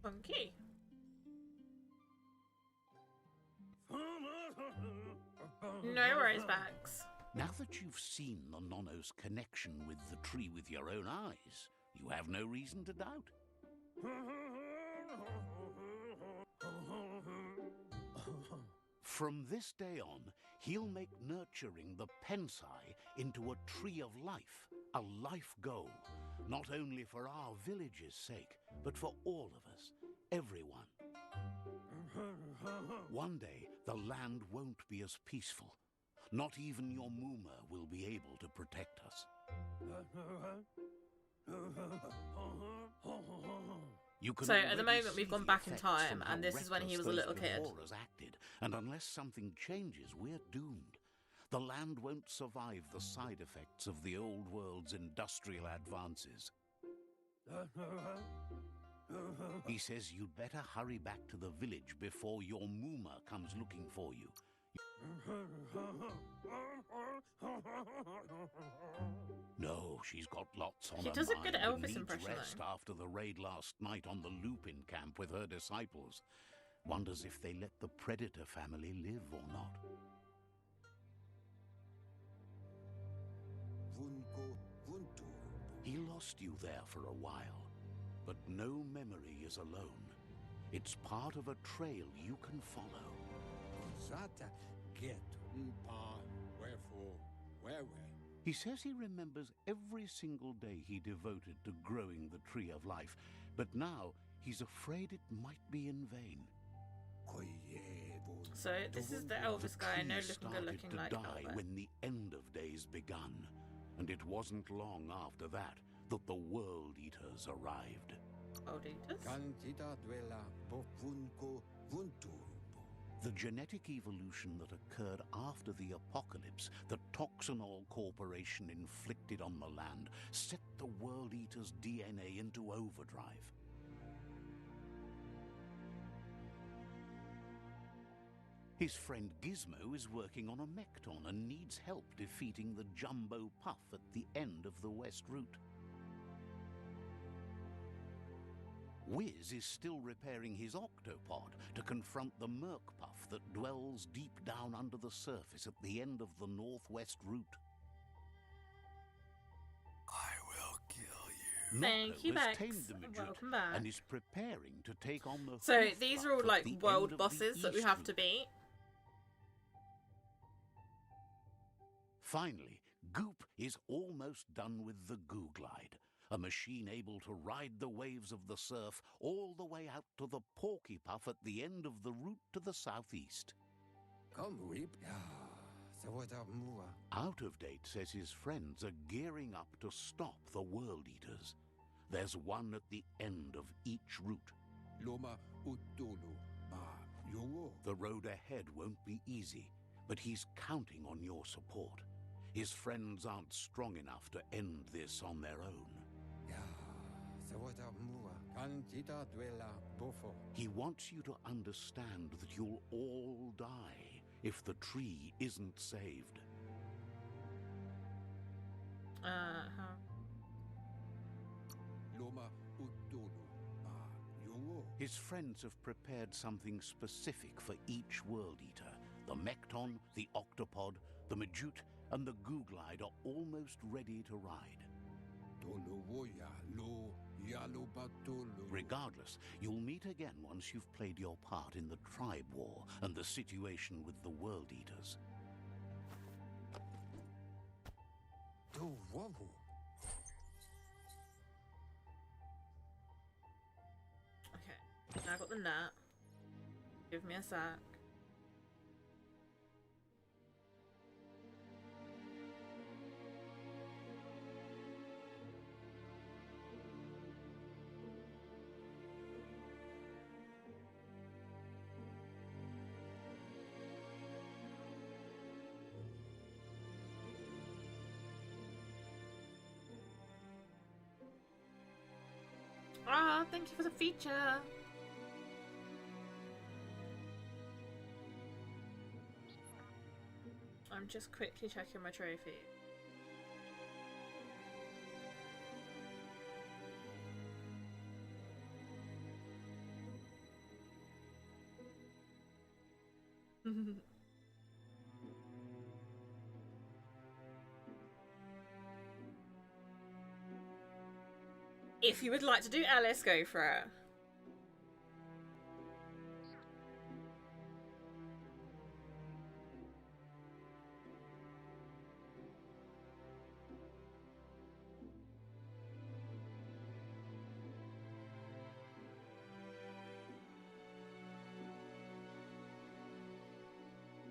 Funky. No worries, Bax. Now that you've seen the Nono's connection with the tree with your own eyes, you have no reason to doubt. From this day on, he'll make nurturing the pensai into a tree of life, a life goal, not only for our village's sake, but for all of us, everyone. One day, the land won't be as peaceful. Not even your Muma will be able to protect us. You can So, at the already moment, we've see gone the back in effects time, from how and this is when he reckless was a those little kid. before us acted, and unless something changes, we're doomed. The land won't survive the side effects of the old world's industrial advances. He says you'd better hurry back to the village before your Muma comes looking for you. No, she's got lots on She her does a mind good and Elvis needs impression, rest though. after the raid last night on the Lupin camp with her disciples. Wonders if they let the Predator family live or not. He lost you there for a while, but no memory is alone. It's part of a trail you can follow. Zata get umpa wherefore where. He says he remembers every single day he devoted to growing the Tree of Life, but now he's afraid it might be in vain. So, this is the Elvis guy. No tree looking good started looking to like die Elvis. when the end of days begun, and it wasn't long after that the World Eaters arrived. Old eaters. Cantida duela bofunco vunturbo. The genetic evolution that occurred after the apocalypse that Toxanol Corporation inflicted on the land set the World Eaters' DNA into overdrive. His friend Gizmo is working on a Mekton and needs help defeating the Jumbo Puff at the end of the West Route. Wiz is still repairing his octopod to confront the Merc Puff that dwells deep down under the surface at the end of the Northwest Route. I will kill you. Thank you, Notto has Bex. tamed the midget Welcome back. and is preparing to take on the So, Hoof these Puff are all at like the end world of the bosses that we East have to Route. beat. Finally, Goop is almost done with the Goo Glide, a machine able to ride the waves of the surf all the way out to the Porky Puff at the end of the route to the southeast. Come weep. So what up, Mua? Out of Date says his friends are gearing up to stop the World Eaters. There's one at the end of each route. Loma utulu ma yowo. The road ahead won't be easy, but he's counting on your support. His friends aren't strong enough to end this on their own. Ja, se voidaan mua. Candida duella buffo. He wants you to understand that you'll all die if the tree isn't saved. How? Loma utulu. Yungu. His friends have prepared something specific for each World Eater. The Mekton, the Octopod, the Majute, and the Googlide are almost ready to ride. Tolo woya lo yalo batolo. Regardless, you'll meet again once you've played your part in the tribe war and the situation with the World Eaters. Do wobu. Okay. Now I got the net. Give me a sec. Ah, thank you for the feature. I'm just quickly checking my trophy. If you would like to do Alice, go for it.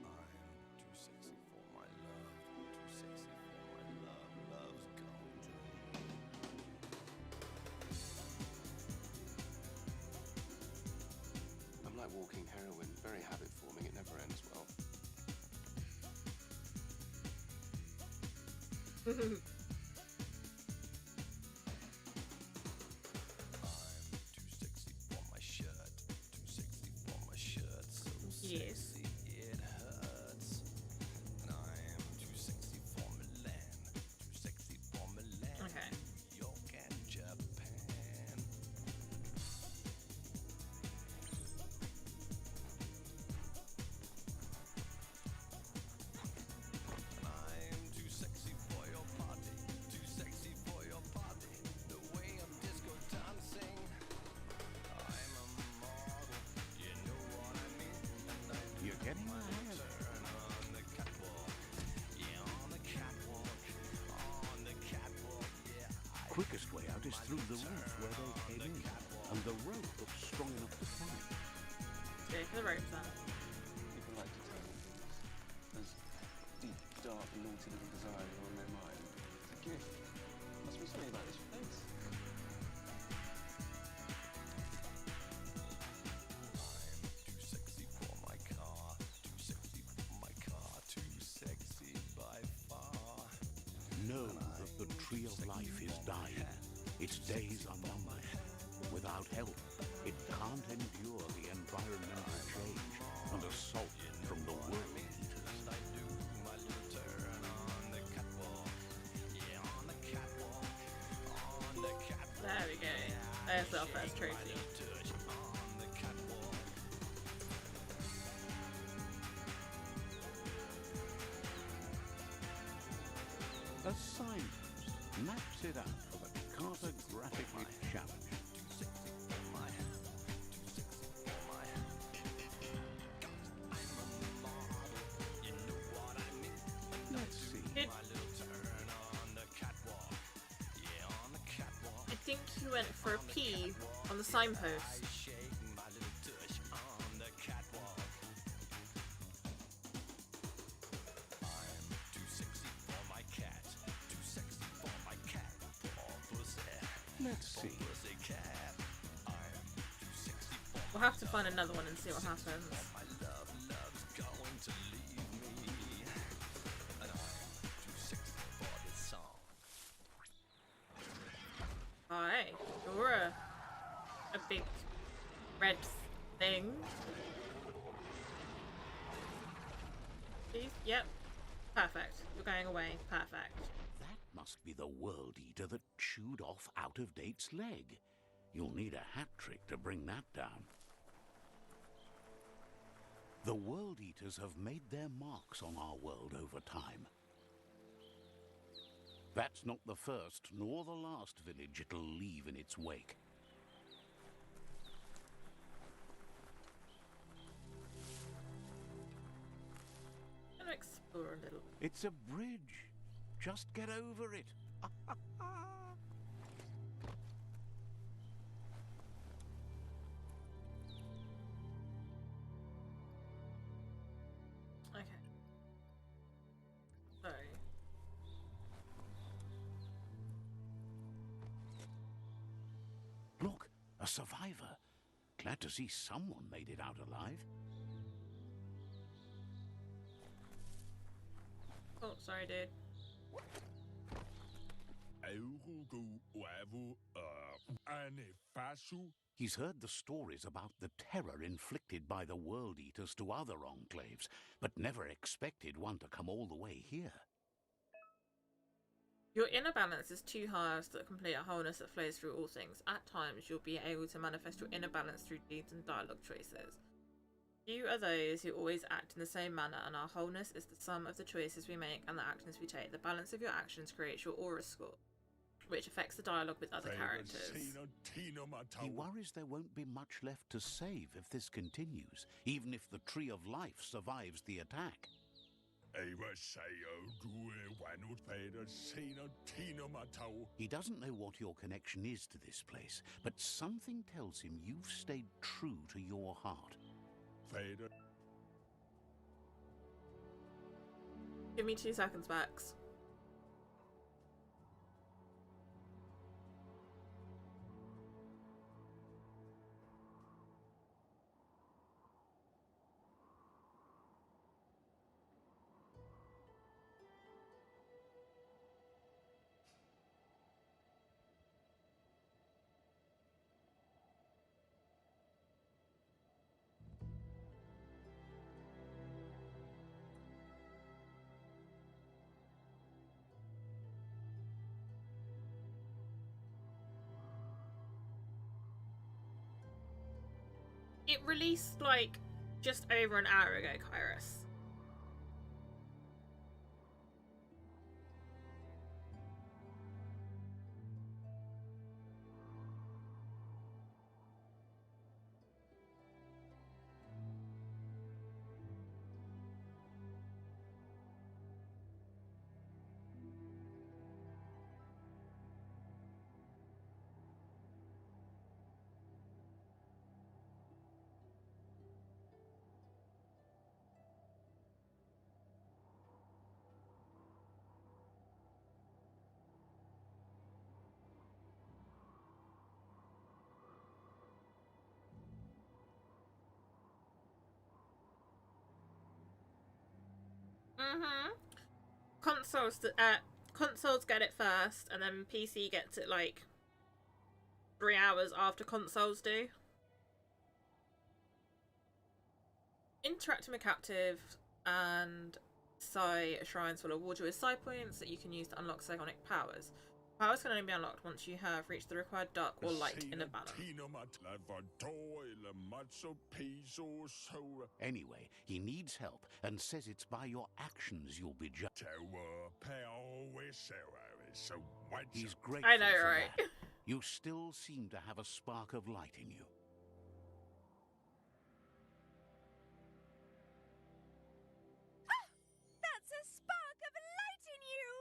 I'm too sexy for my love, too sexy for my love, love's gone to I'm like walking heroin, very habit forming, it never ends well. I'm too sexy for my shirt, too sexy for my shirt, so Yes. sexy it hurts. And I am too sexy for Milan, too sexy for Milan, Okay. New York and Japan. And I am too sexy for your party, too sexy for your party. The way I'm disco dancing. I'm a model, you know what I mean. And I do You're getting my ahead. turn on the catwalk. Yeah, on the catwalk, on the catwalk. Yeah, I Quickest way out is through the roof where they came in, and the rope looks strong enough to climb. Go for the rope then. People like to tell me things. Those deep, dark, naughty little desires are on their mind. It's a gift. Must be something about this face. I'm too sexy for my car, too sexy for my car, too sexy by far. Know that the tree of life is dying. Its days are numbered. Without help, it can't endure the environmental change and assault from the World Eaters. And I do my little turn on the catwalk. Yeah, on the catwalk, on the catwalk. There we go. There's our first trophy. Touch on the catwalk. A signpost maps it out for the cartographically challenged. Let's see. Did, I think you went for a P on the signpost. Let's see. We'll have to find another one and see what happens. to leave me, and I'm too sexy for this song. Hi, you're a big red thing. Please, yep, perfect. You're going away, perfect. That must be the World Eater that chewed off Out-of-Date's leg. You'll need a hat trick to bring that down. The World Eaters have made their marks on our world over time. That's not the first nor the last village it'll leave in its wake. I'm gonna explore a little. It's a bridge. Just get over it. Okay. So. Look, a survivor. Glad to see someone made it out alive. Oh, sorry, dude. He's heard the stories about the terror inflicted by the World Eaters to other enclaves, but never expected one to come all the way here. Your inner balance is two halves that complete a wholeness that flows through all things. At times, you'll be able to manifest your inner balance through deeds and dialogue choices. You are those who always act in the same manner, and our wholeness is the sum of the choices we make and the actions we take. The balance of your actions creates your aura score, which affects the dialogue with other characters. He worries there won't be much left to save if this continues, even if the Tree of Life survives the attack. He doesn't know what your connection is to this place, but something tells him you've stayed true to your heart. Give me 2 seconds, Max. It released like just over an hour ago, Kairos. Consoles get it first, and then PC gets it like 3 hours after consoles do. Interact with captive and Psi shrines will award you with Psi points that you can use to unlock psionic powers. Powers can only be unlocked once you have reached the required dark or light inner balance. Anyway, he needs help and says it's by your actions you'll be judged. He's grateful I know, for right? that. You still seem to have a spark of light in you. That's a spark of light in you!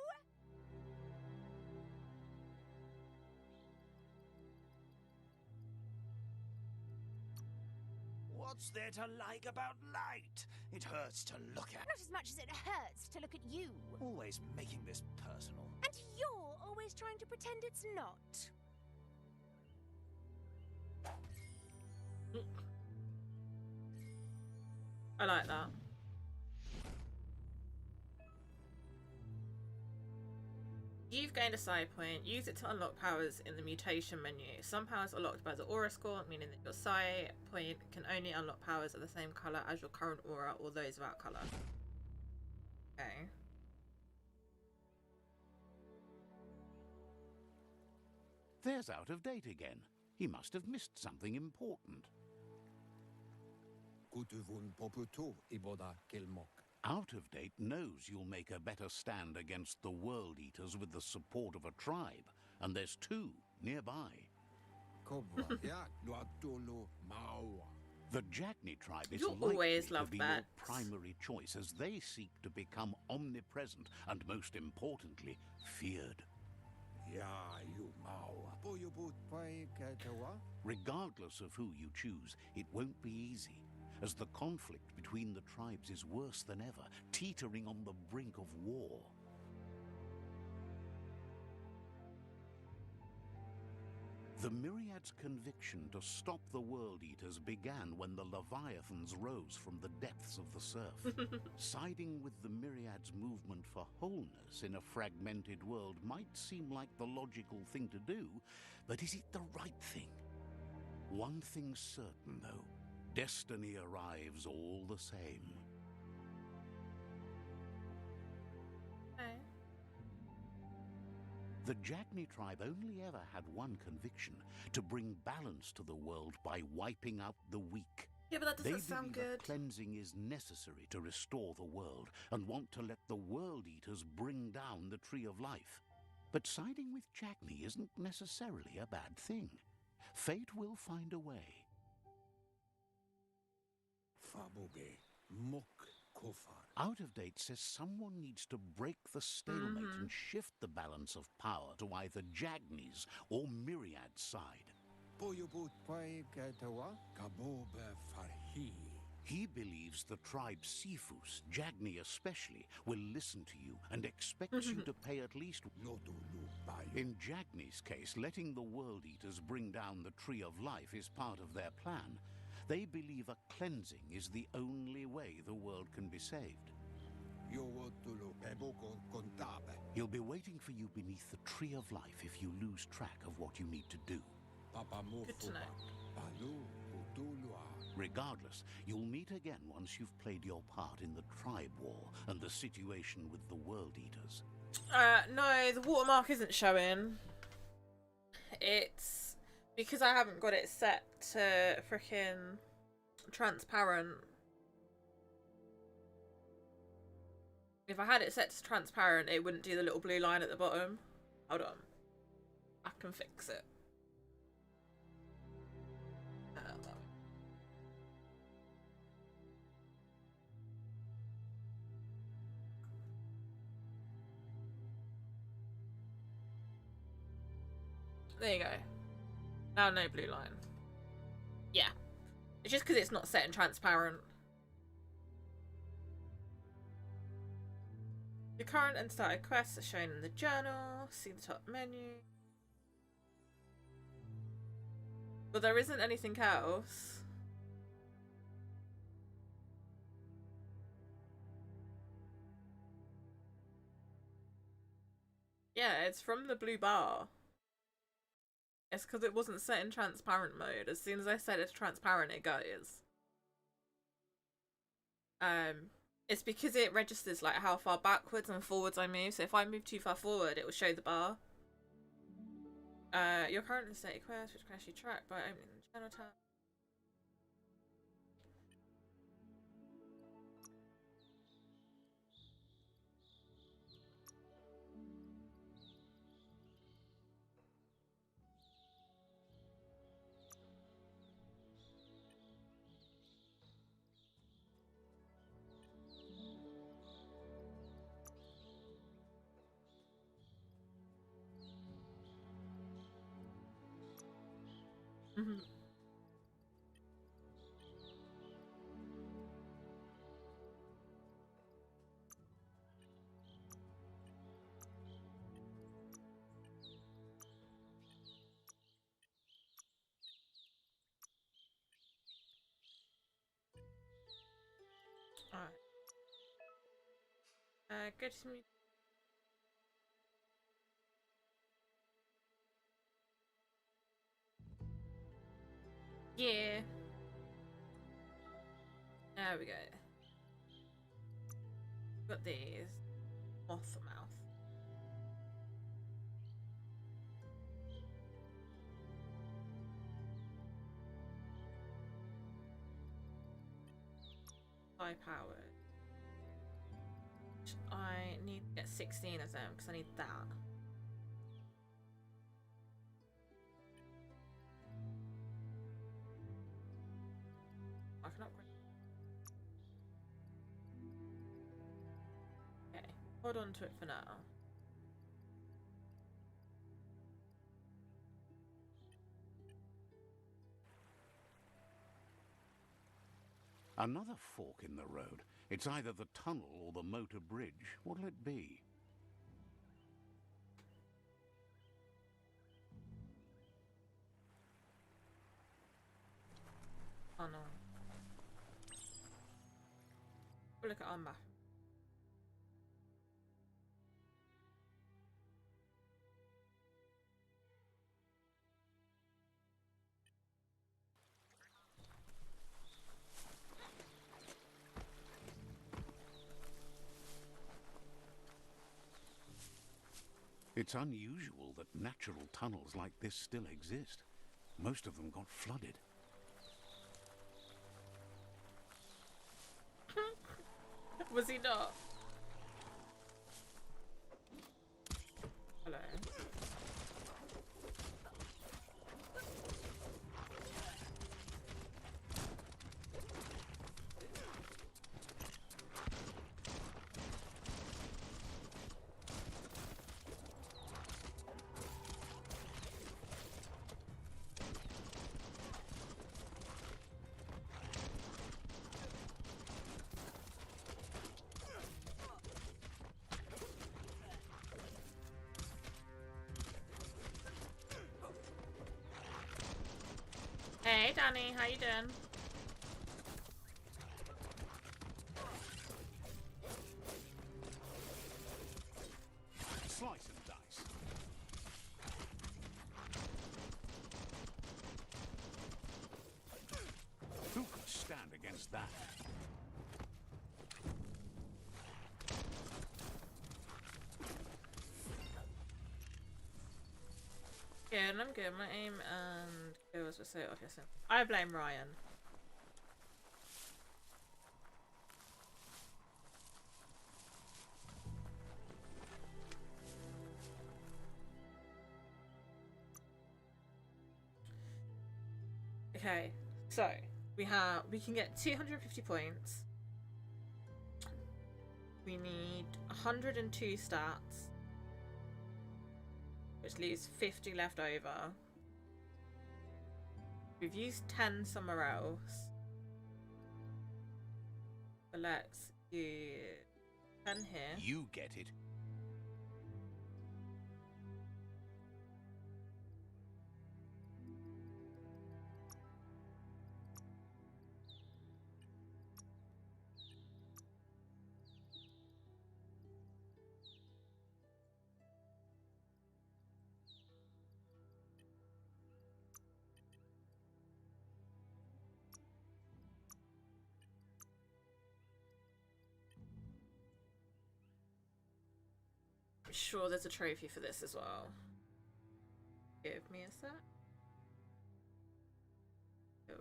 What's there to like about light? It hurts to look at. Not as much as it hurts to look at you. Always making this personal. And you're always trying to pretend it's not. I like that. You've gained a side point. Use it to unlock powers in the mutation menu. Some powers are locked by the aura score, meaning that your side point can only unlock powers of the same color as your current aura or those without color. Okay. There's out of date again. He must have missed something important. Kutuvun poputo iboda kelmok. Out of date knows you'll make a better stand against the World Eaters with the support of a tribe, and there's 2 nearby. Kobwa ya luatolo maua. The Jagni tribe is You likely always to love be that. your primary choice as they seek to become omnipresent and, most importantly, feared. Ya you maua. Boyobut pai katawa. Regardless of who you choose, it won't be easy, as the conflict between the tribes is worse than ever, teetering on the brink of war. The Myriad's conviction to stop the World Eaters began when the Leviathans rose from the depths of the surf. Siding with the Myriad's movement for wholeness in a fragmented world might seem like the logical thing to do, but is it the right thing? One thing's certain, though. Destiny arrives all the same. Okay. The Jagni tribe only ever had one conviction: to bring balance to the world by wiping out the weak. Yeah, but that They doesn't sound believe good. a cleansing is necessary to restore the world, and want to let the World Eaters bring down the Tree of Life. But siding with Jagni isn't necessarily a bad thing. Fate will find a way. Faboge mok kofar. Out of date says someone needs to break the stalemate and shift the balance of power to either Jagni's or Myriad's side. Boyobut pai katawa. Kabobe farhi. He believes the tribe Sifus, Jagni especially, will listen to you and expects you to pay at least. Lotolu bayo. In Jagni's case, letting the World Eaters bring down the Tree of Life is part of their plan. They believe a cleansing is the only way the world can be saved. Yowotulu eboko kontabe. He'll be waiting for you beneath the Tree of Life if you lose track of what you need to do. Papa Good to know. Balu utulua. Regardless, you'll meet again once you've played your part in the tribe war and the situation with the World Eaters. No, the watermark isn't showing. It's because I haven't got it set to freaking transparent. If I had it set to transparent, it wouldn't do the little blue line at the bottom. Hold on. I can fix it. There you go. Now no blue line. Yeah. It's just because it's not set in transparent. Your current and started quests are shown in the journal. See the top menu. But there isn't anything else. Yeah, it's from the blue bar. It's because it wasn't set in transparent mode. As soon as I set it to transparent, it goes. It's because it registers like how far backwards and forwards I move. So if I move too far forward, it will show the bar. Your current and static quest, which can actually track by opening the channel tab. Mm-hmm. Alright. Go to some... Yeah. There we go. Got these. Moth mouth. High powered. I need to get 16 of them because I need that. I can upgrade. Okay, hold on to it for now. Another fork in the road. It's either the tunnel or the motor bridge. What'll it be? Oh no. Look at our map. It's unusual that natural tunnels like this still exist. Most of them got flooded. Was he not? Hello. Hey Danny, how you doing? Slice and dice. Who could stand against that? Good, I'm good. My aim and kills were so obvious. I blame Ryan. Okay, so we can get 250 points. We need 102 stats, which leaves 50 left over. We've used 10 somewhere else. So let's use 10 here. You get it. I'm sure there's a trophy for this as well. Give me a sec. Oh.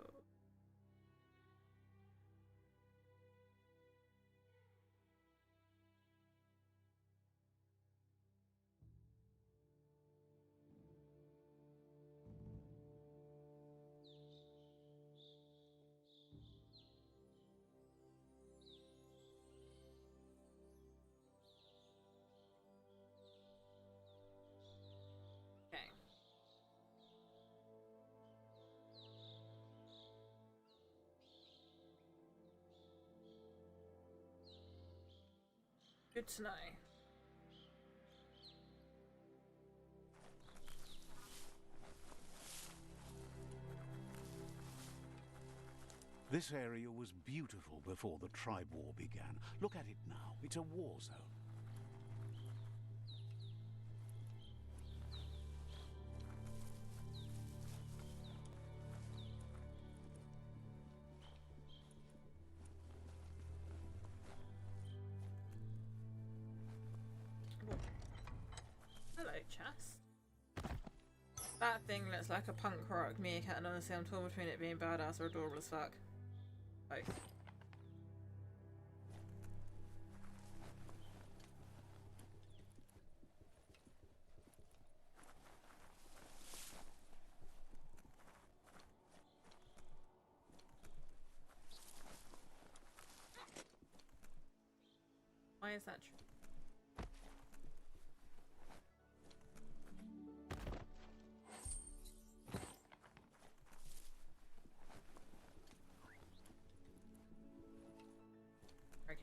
Okay. Good to know. This area was beautiful before the tribe war began. Look at it now. It's a war zone. float chest. That thing looks like a punk rock meerkat, and honestly I'm torn between it being badass or adorable as fuck. Both. Why is that true? Okay,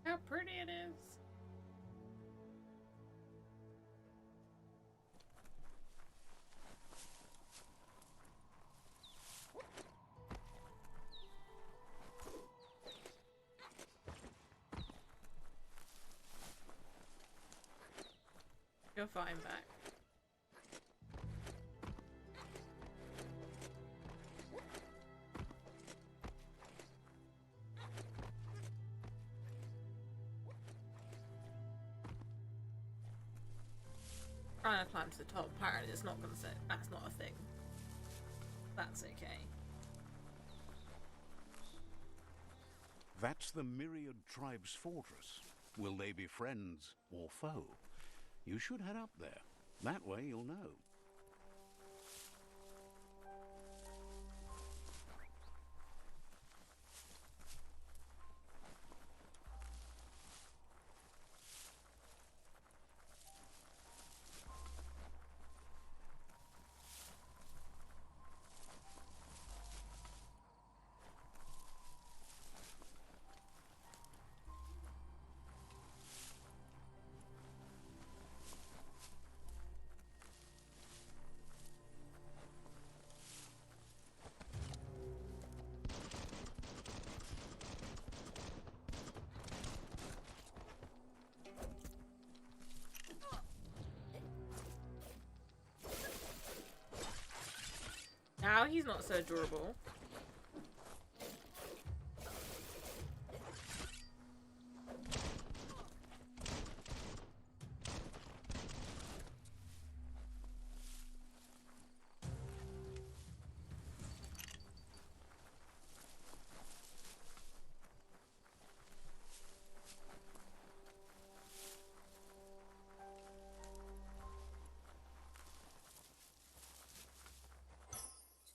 how pretty it is. You're fine back. Trying to climb to the top, apparently it's not gonna say that's not a thing. That's okay. That's the Myriad Tribe's fortress. Will they be friends or foe? You should head up there. That way you'll know. Now he's not so adorable.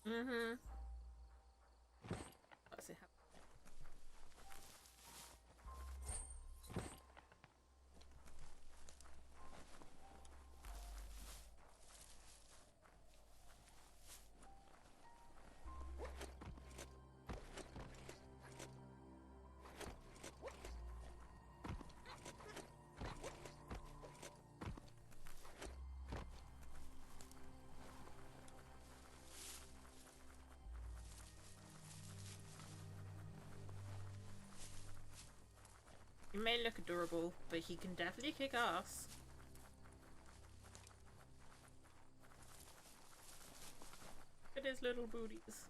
Mm-hmm. Let's see how. He may look adorable, but he can definitely kick ass. Look at his little booties.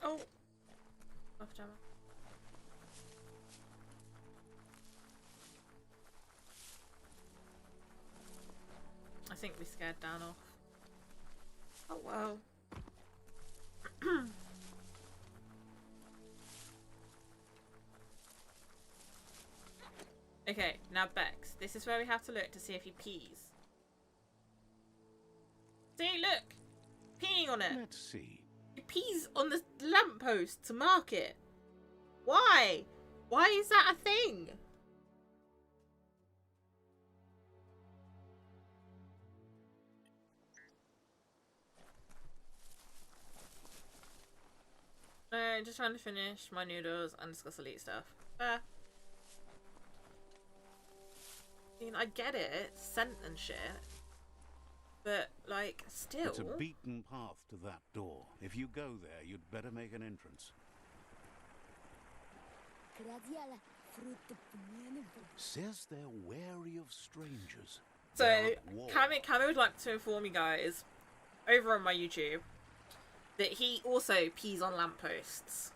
Oh! Off jammer. I think we scared Dan off. Oh wow. Okay, now Bex, this is where we have to look to see if he pees. See, look! Peeing on it! Let's see. He pees on the lamppost to mark it. Why? Why is that a thing? just trying to finish my noodles and discuss elite stuff. I mean, I get it, it's scent and shit. But, like, still... It's a beaten path to that door. If you go there, you'd better make an entrance. Says they're wary of strangers. So, They're at war. Kami would like to inform you guys, over on my YouTube, that he also pees on lampposts.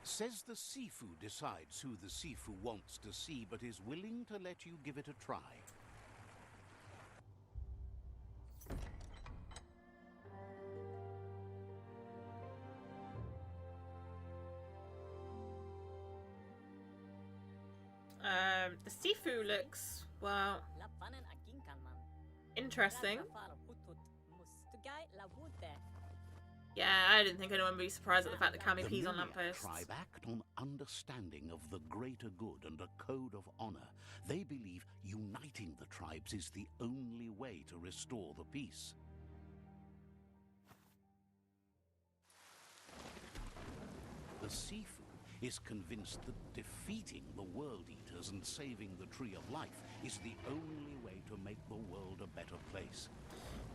Says the Sifu decides who the Sifu wants to see, but is willing to let you give it a try. The Sifu looks, well, interesting. Yeah, I didn't think anyone would be surprised at the fact that Kami The pees on Myriad lampposts. tribe act on understanding of the greater good and a code of honor. They believe uniting the tribes is the only way to restore the peace. The Sifu is convinced that defeating the World Eaters and saving the Tree of Life is the only way to make the world a better place.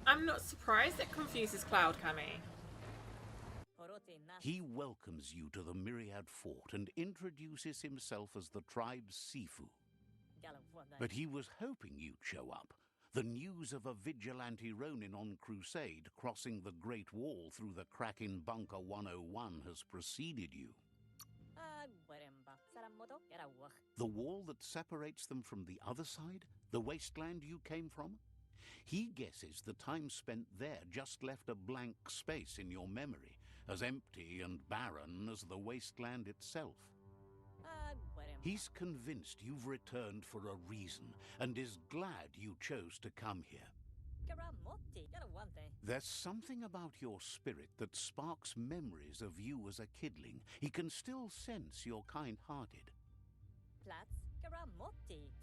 I'm not surprised it confuses Cloud, Kami. He welcomes you to the Myriad Fort and introduces himself as the tribe's Sifu. But he was hoping you'd show up. The news of a vigilante Ronin on crusade crossing the Great Wall through the crack in Bunker 101 has preceded you. The wall that separates them from the other side? The wasteland you came from? He guesses the time spent there just left a blank space in your memory, as empty and barren as the wasteland itself. He's convinced you've returned for a reason and is glad you chose to come here. There's something about your spirit that sparks memories of you as a kidling. He can still sense you're kind-hearted.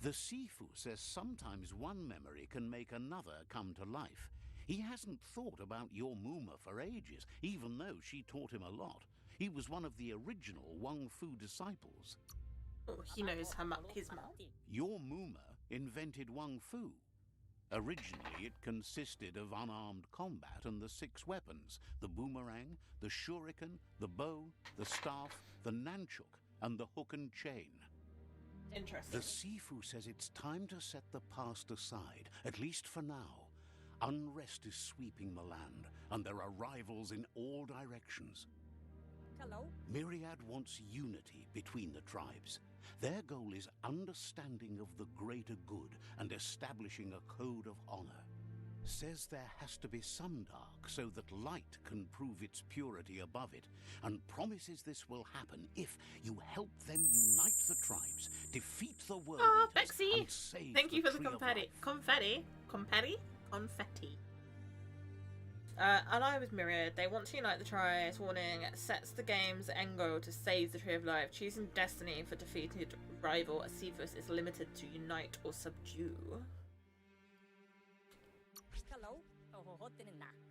The Sifu says sometimes one memory can make another come to life. He hasn't thought about your Muma for ages, even though she taught him a lot. He was one of the original Wang Fu disciples. Oh, he knows his mum. Your Muma invented Wang Fu. Originally, it consisted of unarmed combat and the 6 weapons: the boomerang, the shuriken, the bow, the staff, the nunchuk, and the hook and chain. Interesting. The Sifu says it's time to set the past aside, at least for now. Unrest is sweeping the land, and there are rivals in all directions. Myriad wants unity between the tribes. Their goal is understanding of the greater good and establishing a code of honor. Says there has to be some dark so that light can prove its purity above it, and promises this will happen if you help them unite the tribes, defeat the world eaters, Bexy! and save Thank you for the Tree of confetti. Life. Confetti? Ally with Myriad. They want to unite the tribes. Warning, sets the game's end goal to save the Tree of Life. Choosing destiny for defeated rival Asifus is limited to unite or subdue.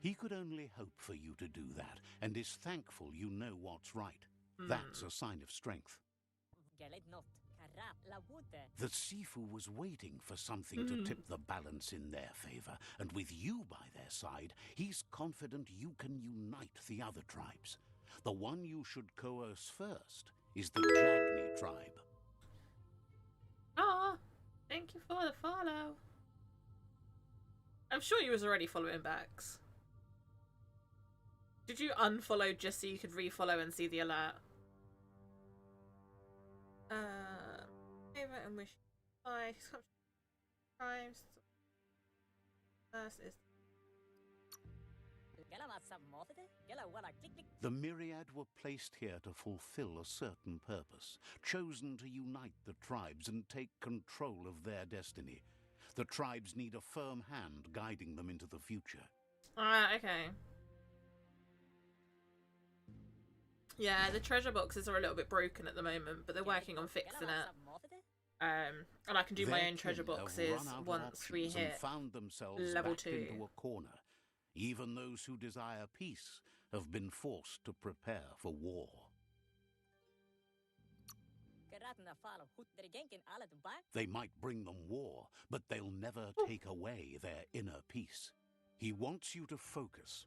He could only hope for you to do that, and is thankful you know what's right. That's a sign of strength. The Sifu was waiting for something to tip the balance in their favor, and with you by their side, he's confident you can unite the other tribes. The one you should coerce first is the Jagni tribe. Ah, thank you for the follow. I'm sure you was already following Bex. Did you unfollow just so you could refollow and see the alert? Favorite and wish. Bye. Tribes. First is. The Myriad were placed here to fulfill a certain purpose, chosen to unite the tribes and take control of their destiny. The tribes need a firm hand guiding them into the future. Okay. Yeah, the treasure boxes are a little bit broken at the moment, but they're working on fixing it. And I can do my Their own treasure kin have boxes run out of once we options and hit found themselves level backed 2. into a corner. Even those who desire peace have been forced to prepare for war. They might bring them war, but they'll never take away their inner peace. He wants you to focus.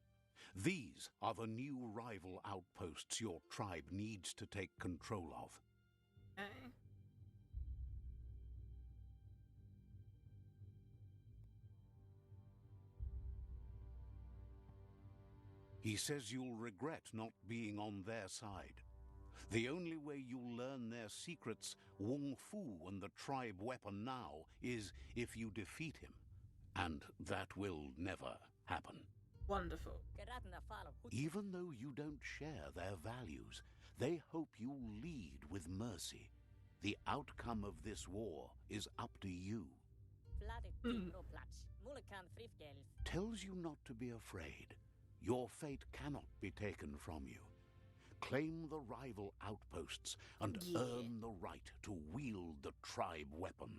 These are the new rival outposts your tribe needs to take control of. Okay. He says you'll regret not being on their side. The only way you'll learn their secrets, Wung Fu and the tribe weapon now, is if you defeat him. And that will never happen. Wonderful. Even though you don't share their values, they hope you'll lead with mercy. The outcome of this war is up to you. Tells you not to be afraid. Your fate cannot be taken from you. Claim the rival outposts and earn the right to wield the tribe weapon.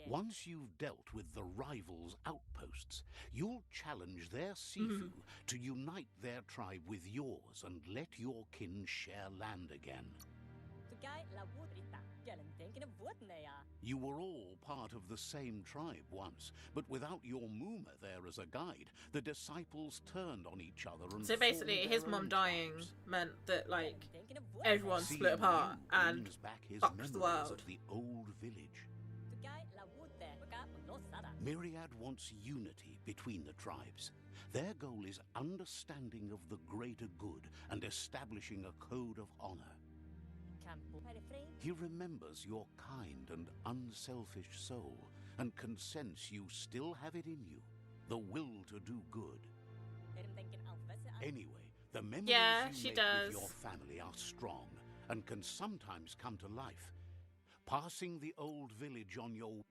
Once you've dealt with the rivals' outposts, you'll challenge their Sifu to unite their tribe with yours and let your kin share land again. You were all part of the same tribe once, but without your Muma there as a guide, the disciples turned on each other and So basically, formed his their mum own dying tribes. meant that, like, everyone Seeing split apart you and brings back his fucked the memories world. of the old village. Myriad wants unity between the tribes. Their goal is understanding of the greater good and establishing a code of honor. He remembers your kind and unselfish soul and can sense you still have it in you, the will to do good. Anyway, the memories Yeah, you she make does. with your family are strong and can sometimes come to life. Passing the old village on your...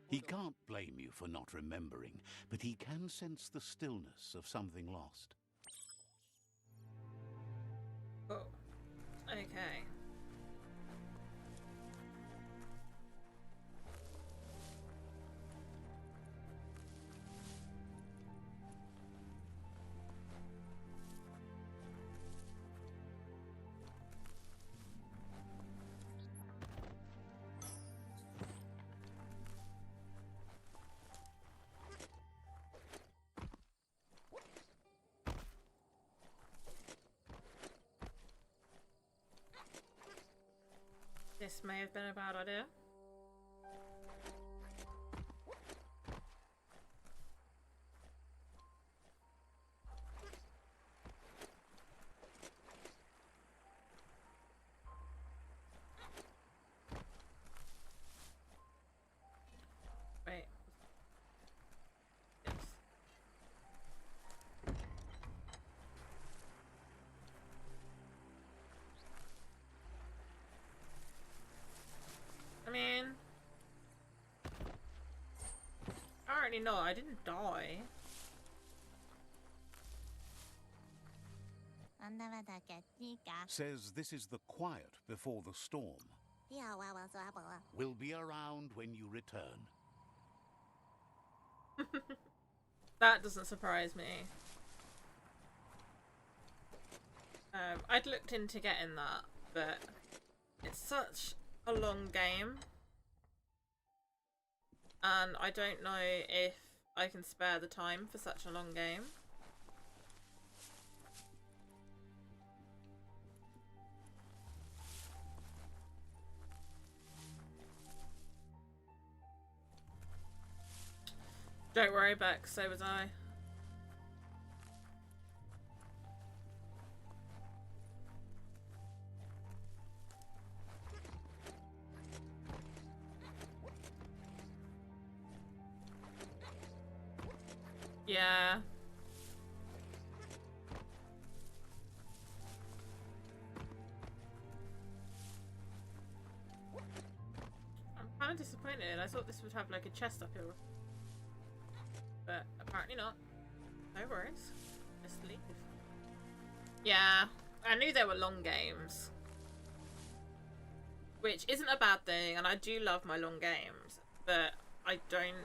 He can't blame you for not remembering, but he can sense the stillness of something lost. Oh. Okay. This may have been a bad idea. Wait. Yes. I mean, I already know I didn't die. Says this is the quiet before the storm. We'll be around when you return. That doesn't surprise me. I'd looked into getting that, but it's such a long game. And I don't know if I can spare the time for such a long game. Don't worry, Beck, so was I. Yeah. I'm kind of disappointed. I thought this would have like a chest up here. But apparently not. No worries. Just leave. Yeah. I knew there were long games. which isn't a bad thing, and I do love my long games, but I don't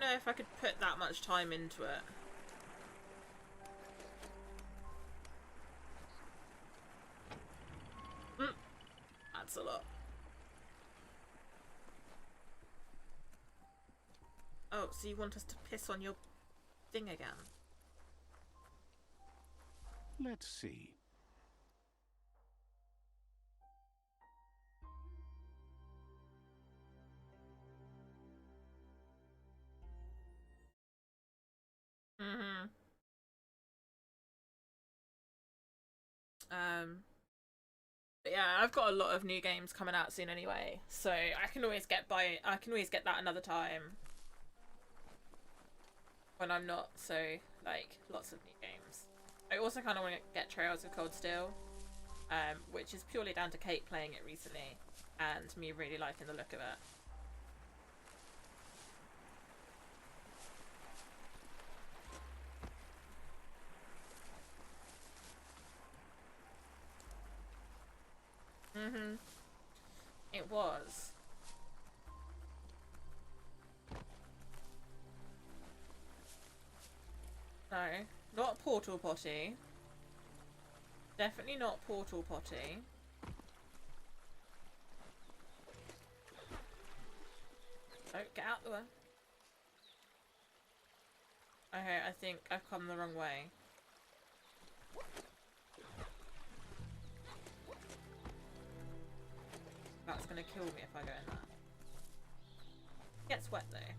know if I could put that much time into it. That's a lot. Oh, so you want us to piss on your thing again? Let's see. Mm-hmm. But yeah, I've got a lot of new games coming out soon anyway, so I can always get that another time when I'm not so, like, lots of new games. I also kind of want to get Trails of Cold Steel, which is purely down to Kate playing it recently and me really liking the look of it. Mm-hmm. It was. No, not Portal Potty. Definitely not Portal Potty. Oh, get out the way. Okay, I think I've come the wrong way. That's gonna kill me if I go in there. Gets wet though. Which...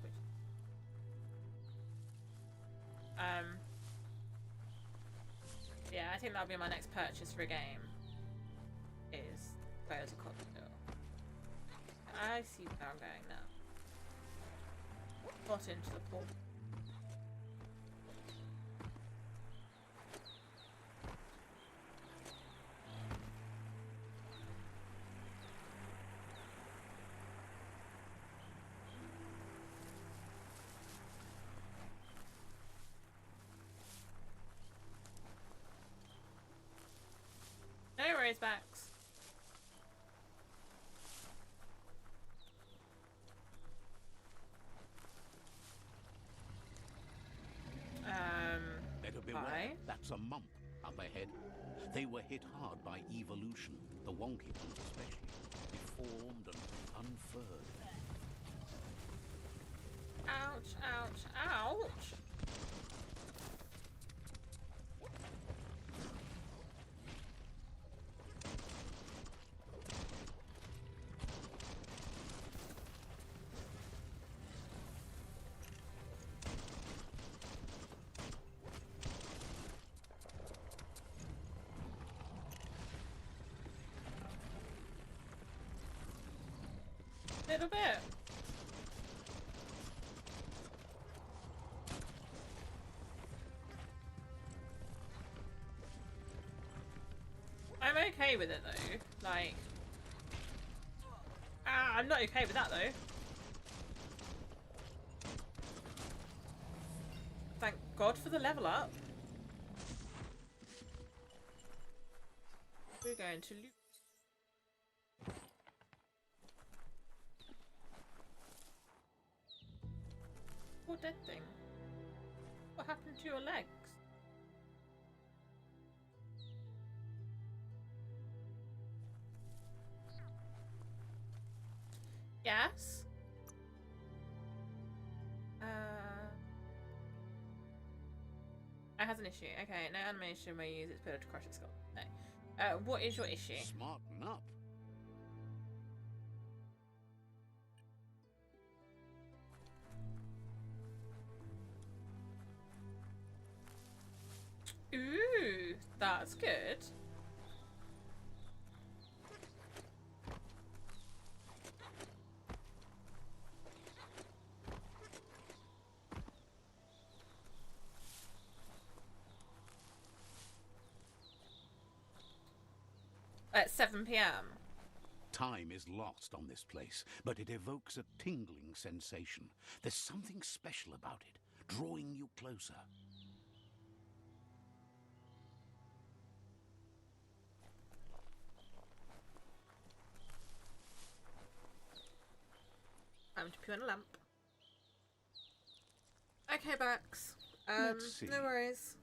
Yeah, I think that'll be my next purchase for a game. Is Players of Cocktail. I see where I'm going now. Got into the pool. No worries, Max. Better beware. Hi. That's a mump up ahead. They were hit hard by evolution, the wonky ones especially. Deformed and unfurred. Ouch, ouch, ouch. Little bit. I'm okay with it though. Like, I'm not okay with that though. Thank God for the level up. We're going to loot. Poor dead thing. What happened to your legs? Yes? It has an issue. Okay, no animation may use its pillar to crush its skull. No. What is your issue? Smarten up. Ooh, that's good. At 7 PM. Time is lost on this place, but it evokes a tingling sensation. There's something special about it, drawing you closer. time to put in a lamp. Okay, Bax. Let's see. No worries.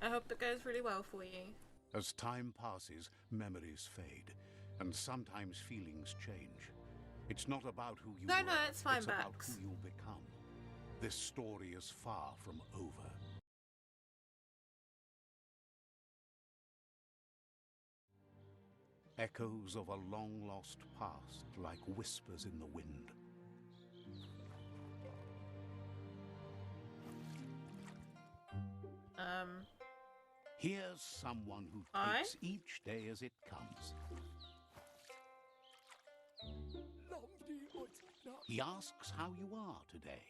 I hope it goes really well for you. As time passes, memories fade, and sometimes feelings change. It's not about who you No, were, no, it's fine, about Bax. who you'll become. This story is far from over. Echoes of a long-lost past, like whispers in the wind. Here's someone who takes each day as it comes. He asks how you are today.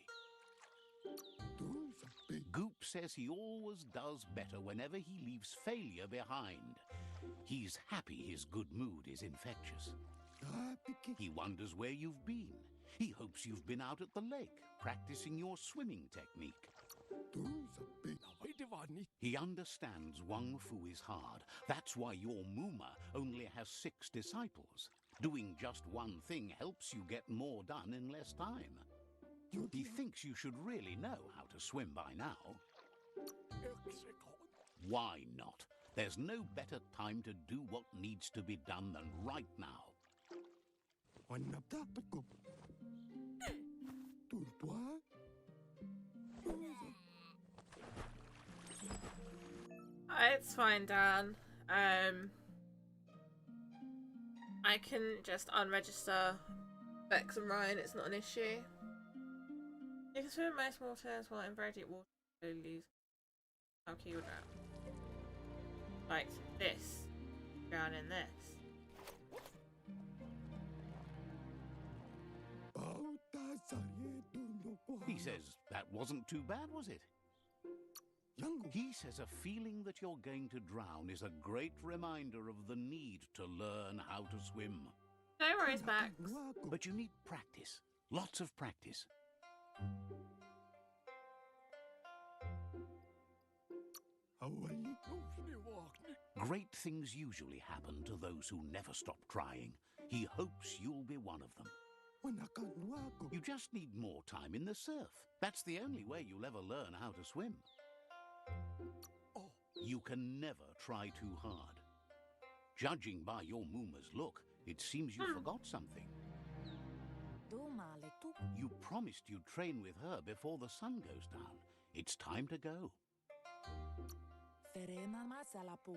Goop says he always does better whenever he leaves failure behind. He's happy his good mood is infectious. He wonders where you've been. He hopes you've been out at the lake, practicing your swimming technique. He understands Wang Fu is hard. That's why your Muma only has 6 disciples. Doing just one thing helps you get more done in less time. He thinks you should really know how to swim by now. Why not? There's no better time to do what needs to be done than right now. It's fine, Dan. I can just unregister Bex and Ryan, it's not an issue. You can swim in most waters while in very deep water you lose how key you drown. Like this. Drown in this. He says that wasn't too bad, was it? He says a feeling that you're going to drown is a great reminder of the need to learn how to swim. No worries, Max. But you need practice. Lots of practice. Great things usually happen to those who never stop trying. He hopes you'll be one of them. You just need more time in the surf. That's the only way you'll ever learn how to swim. You can never try too hard. Judging by your Muma's look, it seems you forgot something. You promised you'd train with her before the sun goes down. It's time to go.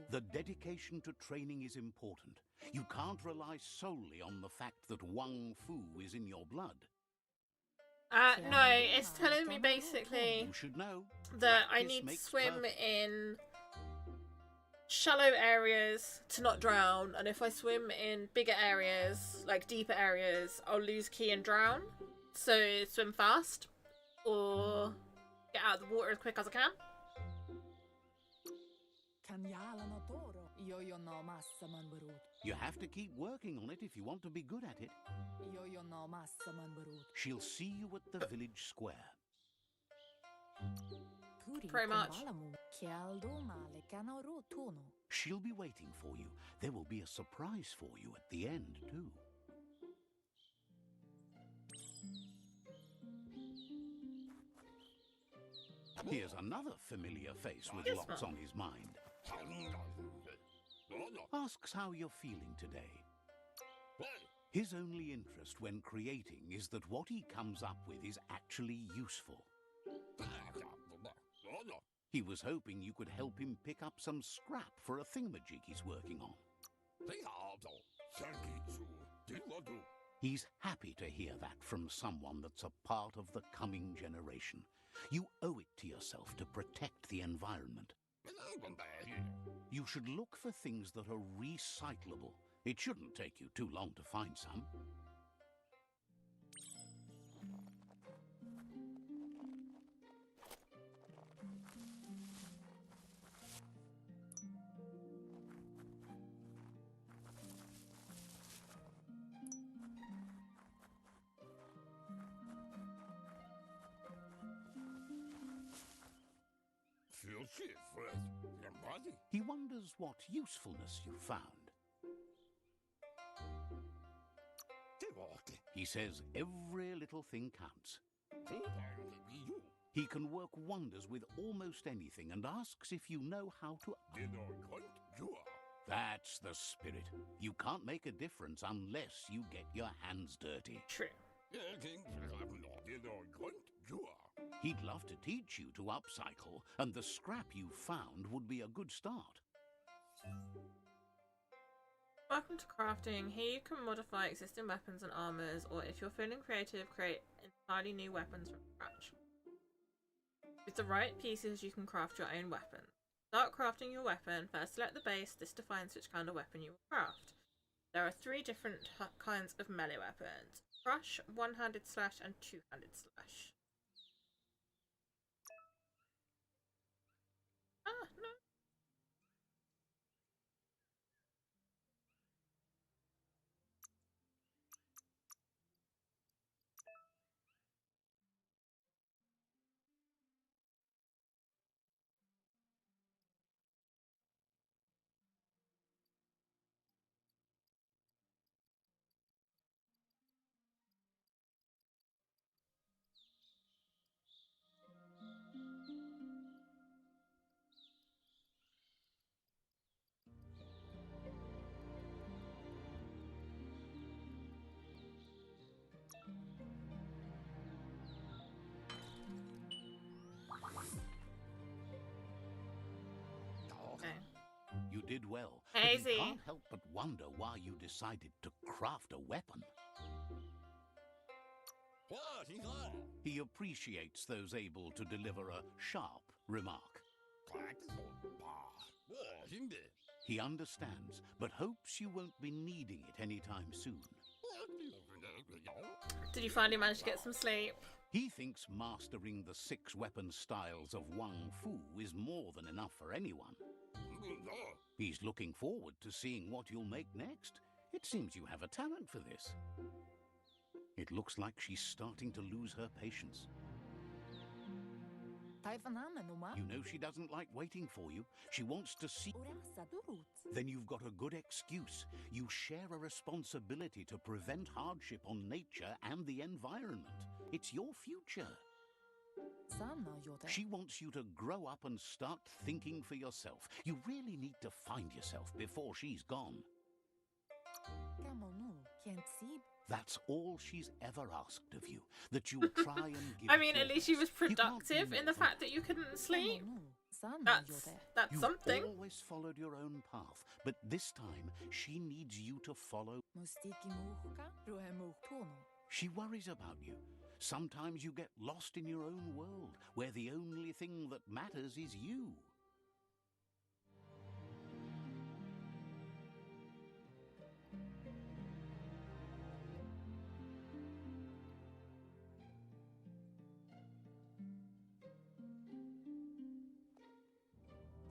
The dedication to training is important. You can't rely solely on the fact that Wang Fu is in your blood. No, it's telling me basically You should know. that I Practice need to makes swim perfect. in shallow areas to not drown, and if I swim in bigger areas, like deeper areas, I'll lose key and drown. So swim fast, or get out of the water as quick as I can. You have to keep working on it if you want to be good at it. She'll see you at the village square. Pretty much. She'll be waiting for you. There will be a surprise for you at the end, too. Here's another familiar face with lots on his mind. Asks how you're feeling today. His only interest when creating is that what he comes up with is actually useful. He was hoping you could help him pick up some scrap for a thingamajig he's working on. He's happy to hear that from someone that's a part of the coming generation. You owe it to yourself to protect the environment. You should look for things that are recyclable. It shouldn't take you too long to find some. He wonders what usefulness you've found. He says every little thing counts. He can work wonders with almost anything and asks if you know how to... That's the spirit. You can't make a difference unless you get your hands dirty. True. He'd love to teach you to upcycle, and the scrap you found would be a good start. Welcome to crafting. Here you can modify existing weapons and armors, or if you're feeling creative, create entirely new weapons from scratch. With the right pieces, you can craft your own weapon. Start crafting your weapon. First select the base. This defines which kind of weapon you will craft. There are 3 different kinds of melee weapons. Crush, one-handed slash, and two-handed slash. Ah, no. You did well. Hazy. But you can't help but wonder why you decided to craft a weapon. He appreciates those able to deliver a sharp remark. He understands, but hopes you won't be needing it anytime soon. Did you finally manage to get some sleep? He thinks mastering the 6 weapon styles of Wang Fu is more than enough for anyone. He's looking forward to seeing what you'll make next. It seems you have a talent for this. It looks like she's starting to lose her patience. You know she doesn't like waiting for you. She wants to see... Then you've got a good excuse. You share a responsibility to prevent hardship on nature and the environment. It's your future. She wants you to grow up and start thinking for yourself. You really need to find yourself before she's gone. That's all she's ever asked of you, that you'll try and give... I mean, at least she was productive in the fact that you couldn't sleep. That's something. You've always followed your own path, but this time she needs you to follow... She worries about you. Sometimes you get lost in your own world, where the only thing that matters is you.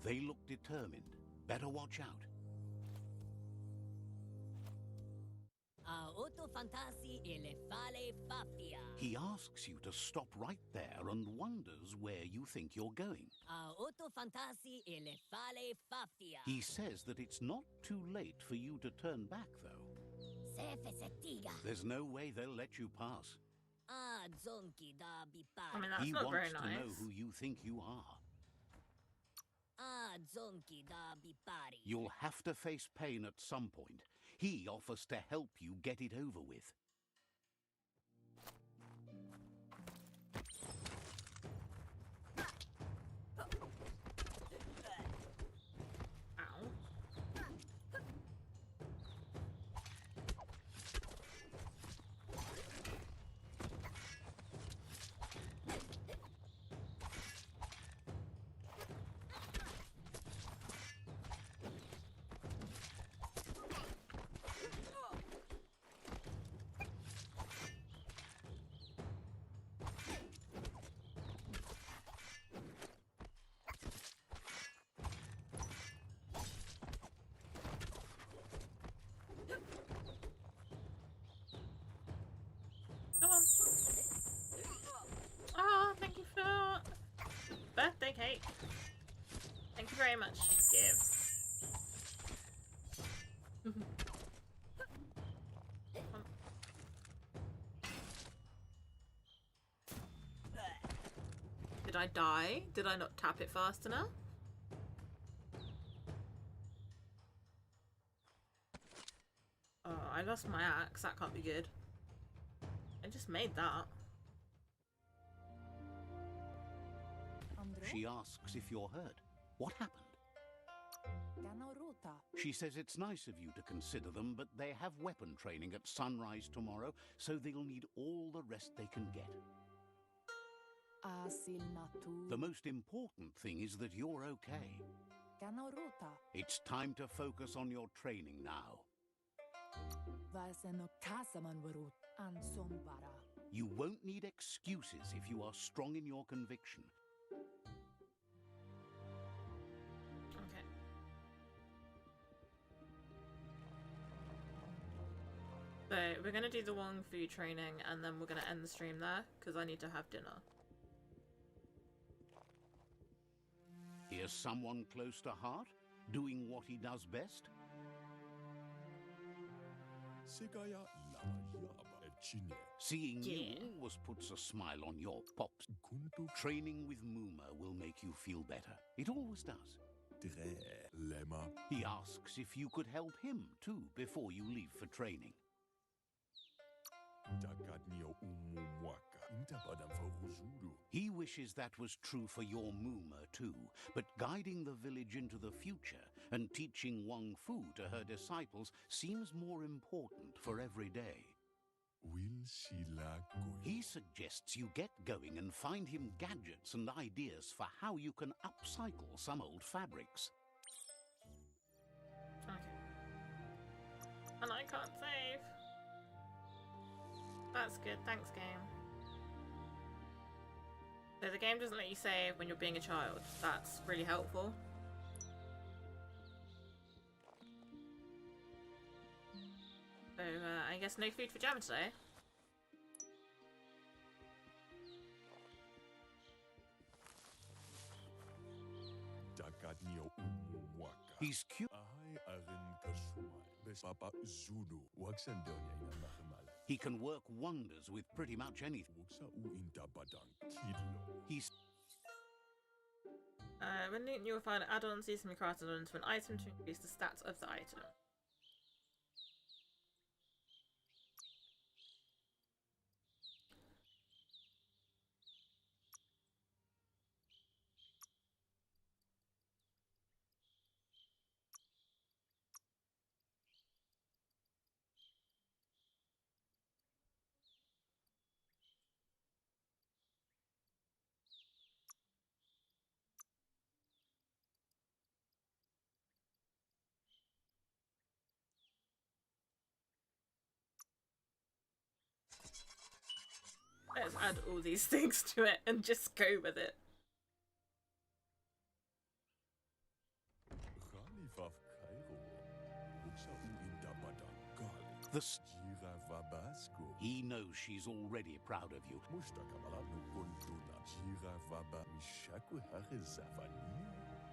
They look determined. Better watch out. He asks you to stop right there and wonders where you think you're going. He says that it's not too late for you to turn back, though. There's no way they'll let you pass. I mean, that's He not very wants to know nice. who you think you are. You'll have to face pain at some point. He offers to help you get it over with. Ow. Come on. Oh, thank you for birthday cake. Thank you very much. Give. I die? Did I not tap it fast enough? Oh, I lost my axe. That can't be good. I just made that. She asks if you're hurt. What happened? She says it's nice of you to consider them, but they have weapon training at sunrise tomorrow, so they'll need all the rest they can get. The most important thing is that you're okay. It's time to focus on your training now. You won't need excuses if you are strong in your conviction. Okay. So we're gonna do the Wong Fu training and then we're gonna end the stream there because I need to have dinner. Here's someone close to heart, doing what he does best. Seeing you always puts a smile on your pops. Training with Muma will make you feel better. It always does. He asks if you could help him too before you leave for training. He wishes that was true for your Muma too, but guiding the village into the future and teaching Wang Fu to her disciples seems more important for every day. He suggests you get going and find him gadgets and ideas for how you can upcycle some old fabrics. Okay. And I can't save. That's good, thanks game. So the game doesn't let you save when you're being a child. That's really helpful. So I guess no food for Jammer today. He's cute. He can work wonders with pretty much anything. He's... When you will find add-ons easily crafted onto an item to increase the stats of the item. Let's add all these things to it and just go with it. He knows she's already proud of you.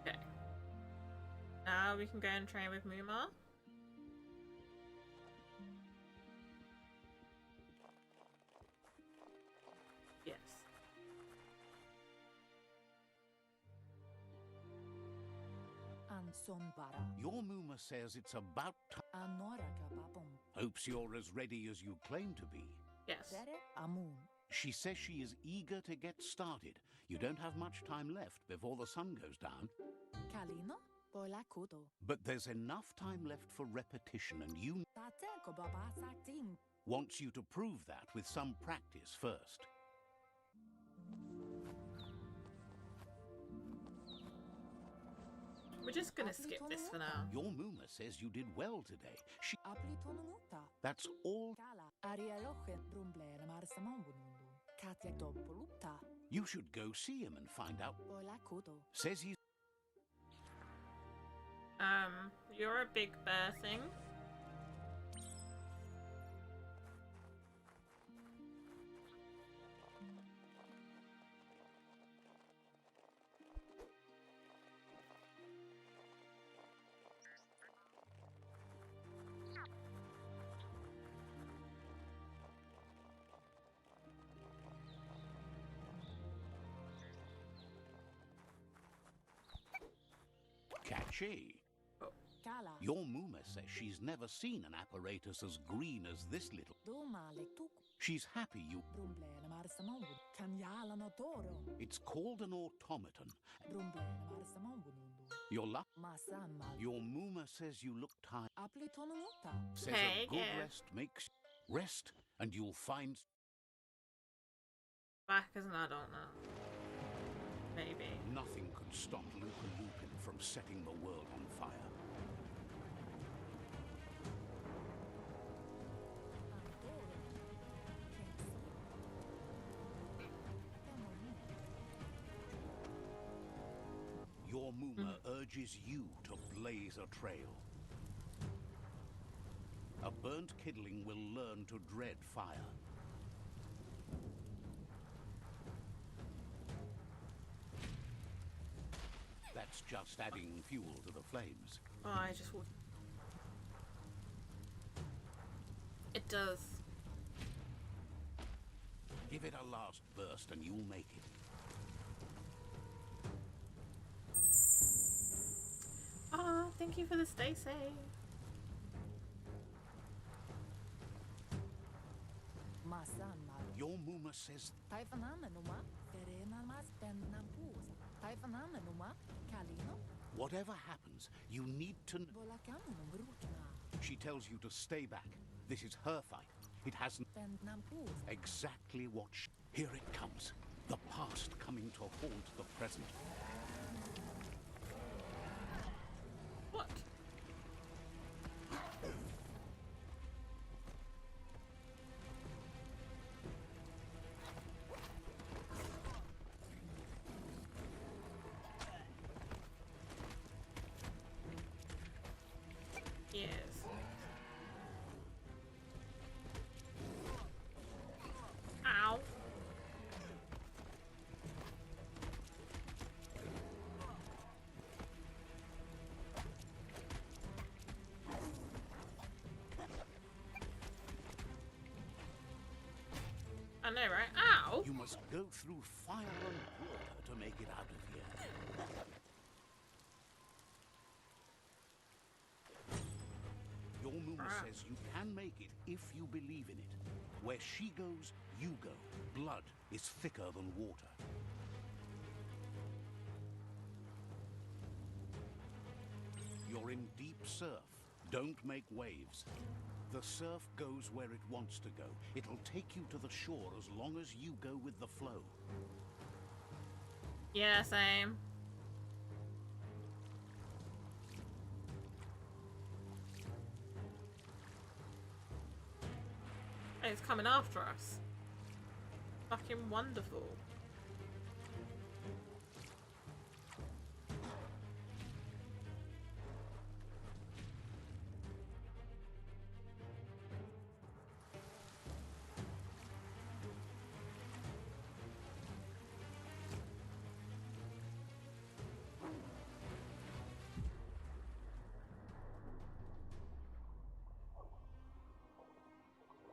Okay. Now we can go and train with Muma. Yes. Your Muma says it's about time. Hopes you're as ready as you claim to be. Yes. She says she is eager to get started. You don't have much time left before the sun goes down. But there's enough time left for repetition, and you wants you to prove that with some practice first. We're just gonna skip this for now. Your Muma says you did well today. That's all. You should go see him and find out. Says he's... You're a big bear thing. She. Kala. Your Muma says she's never seen an apparatus as green as this little. She's happy you. It's called an automaton. Your luck. Your Muma says you look tired. Says a good rest makes rest, and you'll find. Back as an adult now. Maybe. Nothing could stop Luca Lupin from setting the world on fire. Your Muma urges you to blaze a trail. A burnt kidling will learn to dread fire. That's just adding fuel to the flames. Oh, I just would. It does. Give it a last burst and you'll make it. Oh, thank you for the stay safe. Your Muma says whatever happens, you need to. She tells you to stay back. This is her fight. It hasn't. Exactly what. Here it comes. The past coming to haunt the present. What? Yes. Ow. I know, right? Ow! You must go through fire and water to make it out of here. Your Muma says you can make it if you believe in it. Where she goes, you go. Blood is thicker than water. You're in deep surf. Don't make waves. The surf goes where it wants to go. It'll take you to the shore as long as you go with the flow. Yeah, same. Hey, it's coming after us. Fucking wonderful.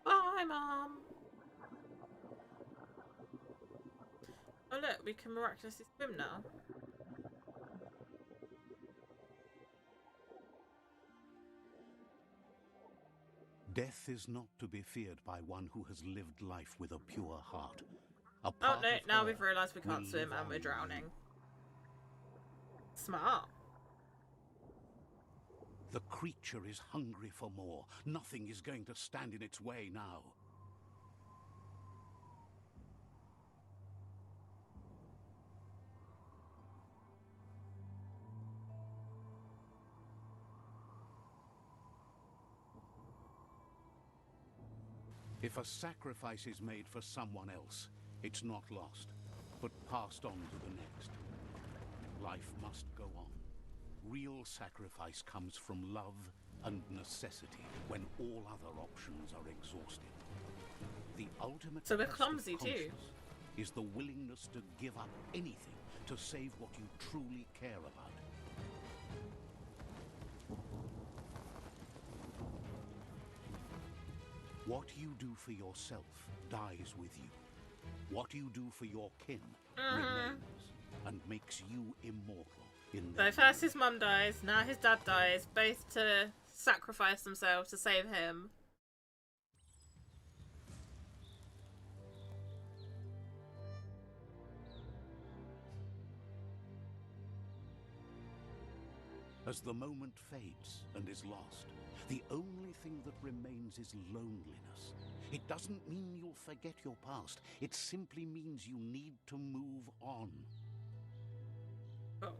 Bye, Mom. Oh look, we can miraculously swim now. Death is not to be feared by one who has lived life with a pure heart. Oh no, now we've realised we can't swim and we're drowning. Smart. The creature is hungry for more. Nothing is going to stand in its way now. If a sacrifice is made for someone else, it's not lost, but passed on to the next. Life must go on. Real sacrifice comes from love and necessity when all other options are exhausted. The ultimate So we're test of clumsy too. conscience is the willingness to give up anything to save what you truly care about. What you do for yourself dies with you. What you do for your kin remains and makes you immortal. in So their first his mum dies, now his dad dies, both to sacrifice themselves to save him. As the moment fades and is lost, the only thing that remains is loneliness. It doesn't mean you'll forget your past. It simply means you need to move on. Oh.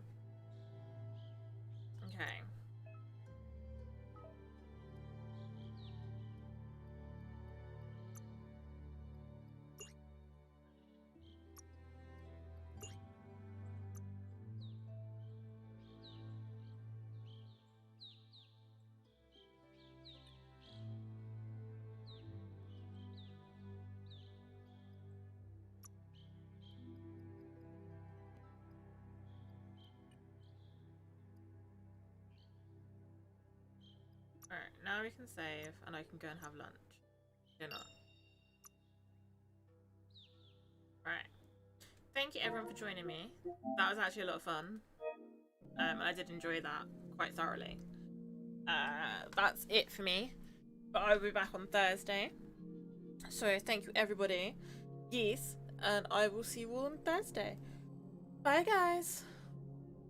Okay. Alright, now we can save and I can go and have lunch. Dinner. Right. Thank you everyone for joining me. That was actually a lot of fun. I did enjoy that quite thoroughly. That's it for me. But I will be back on Thursday. So thank you everybody. Yes, and I will see you all on Thursday. Bye guys!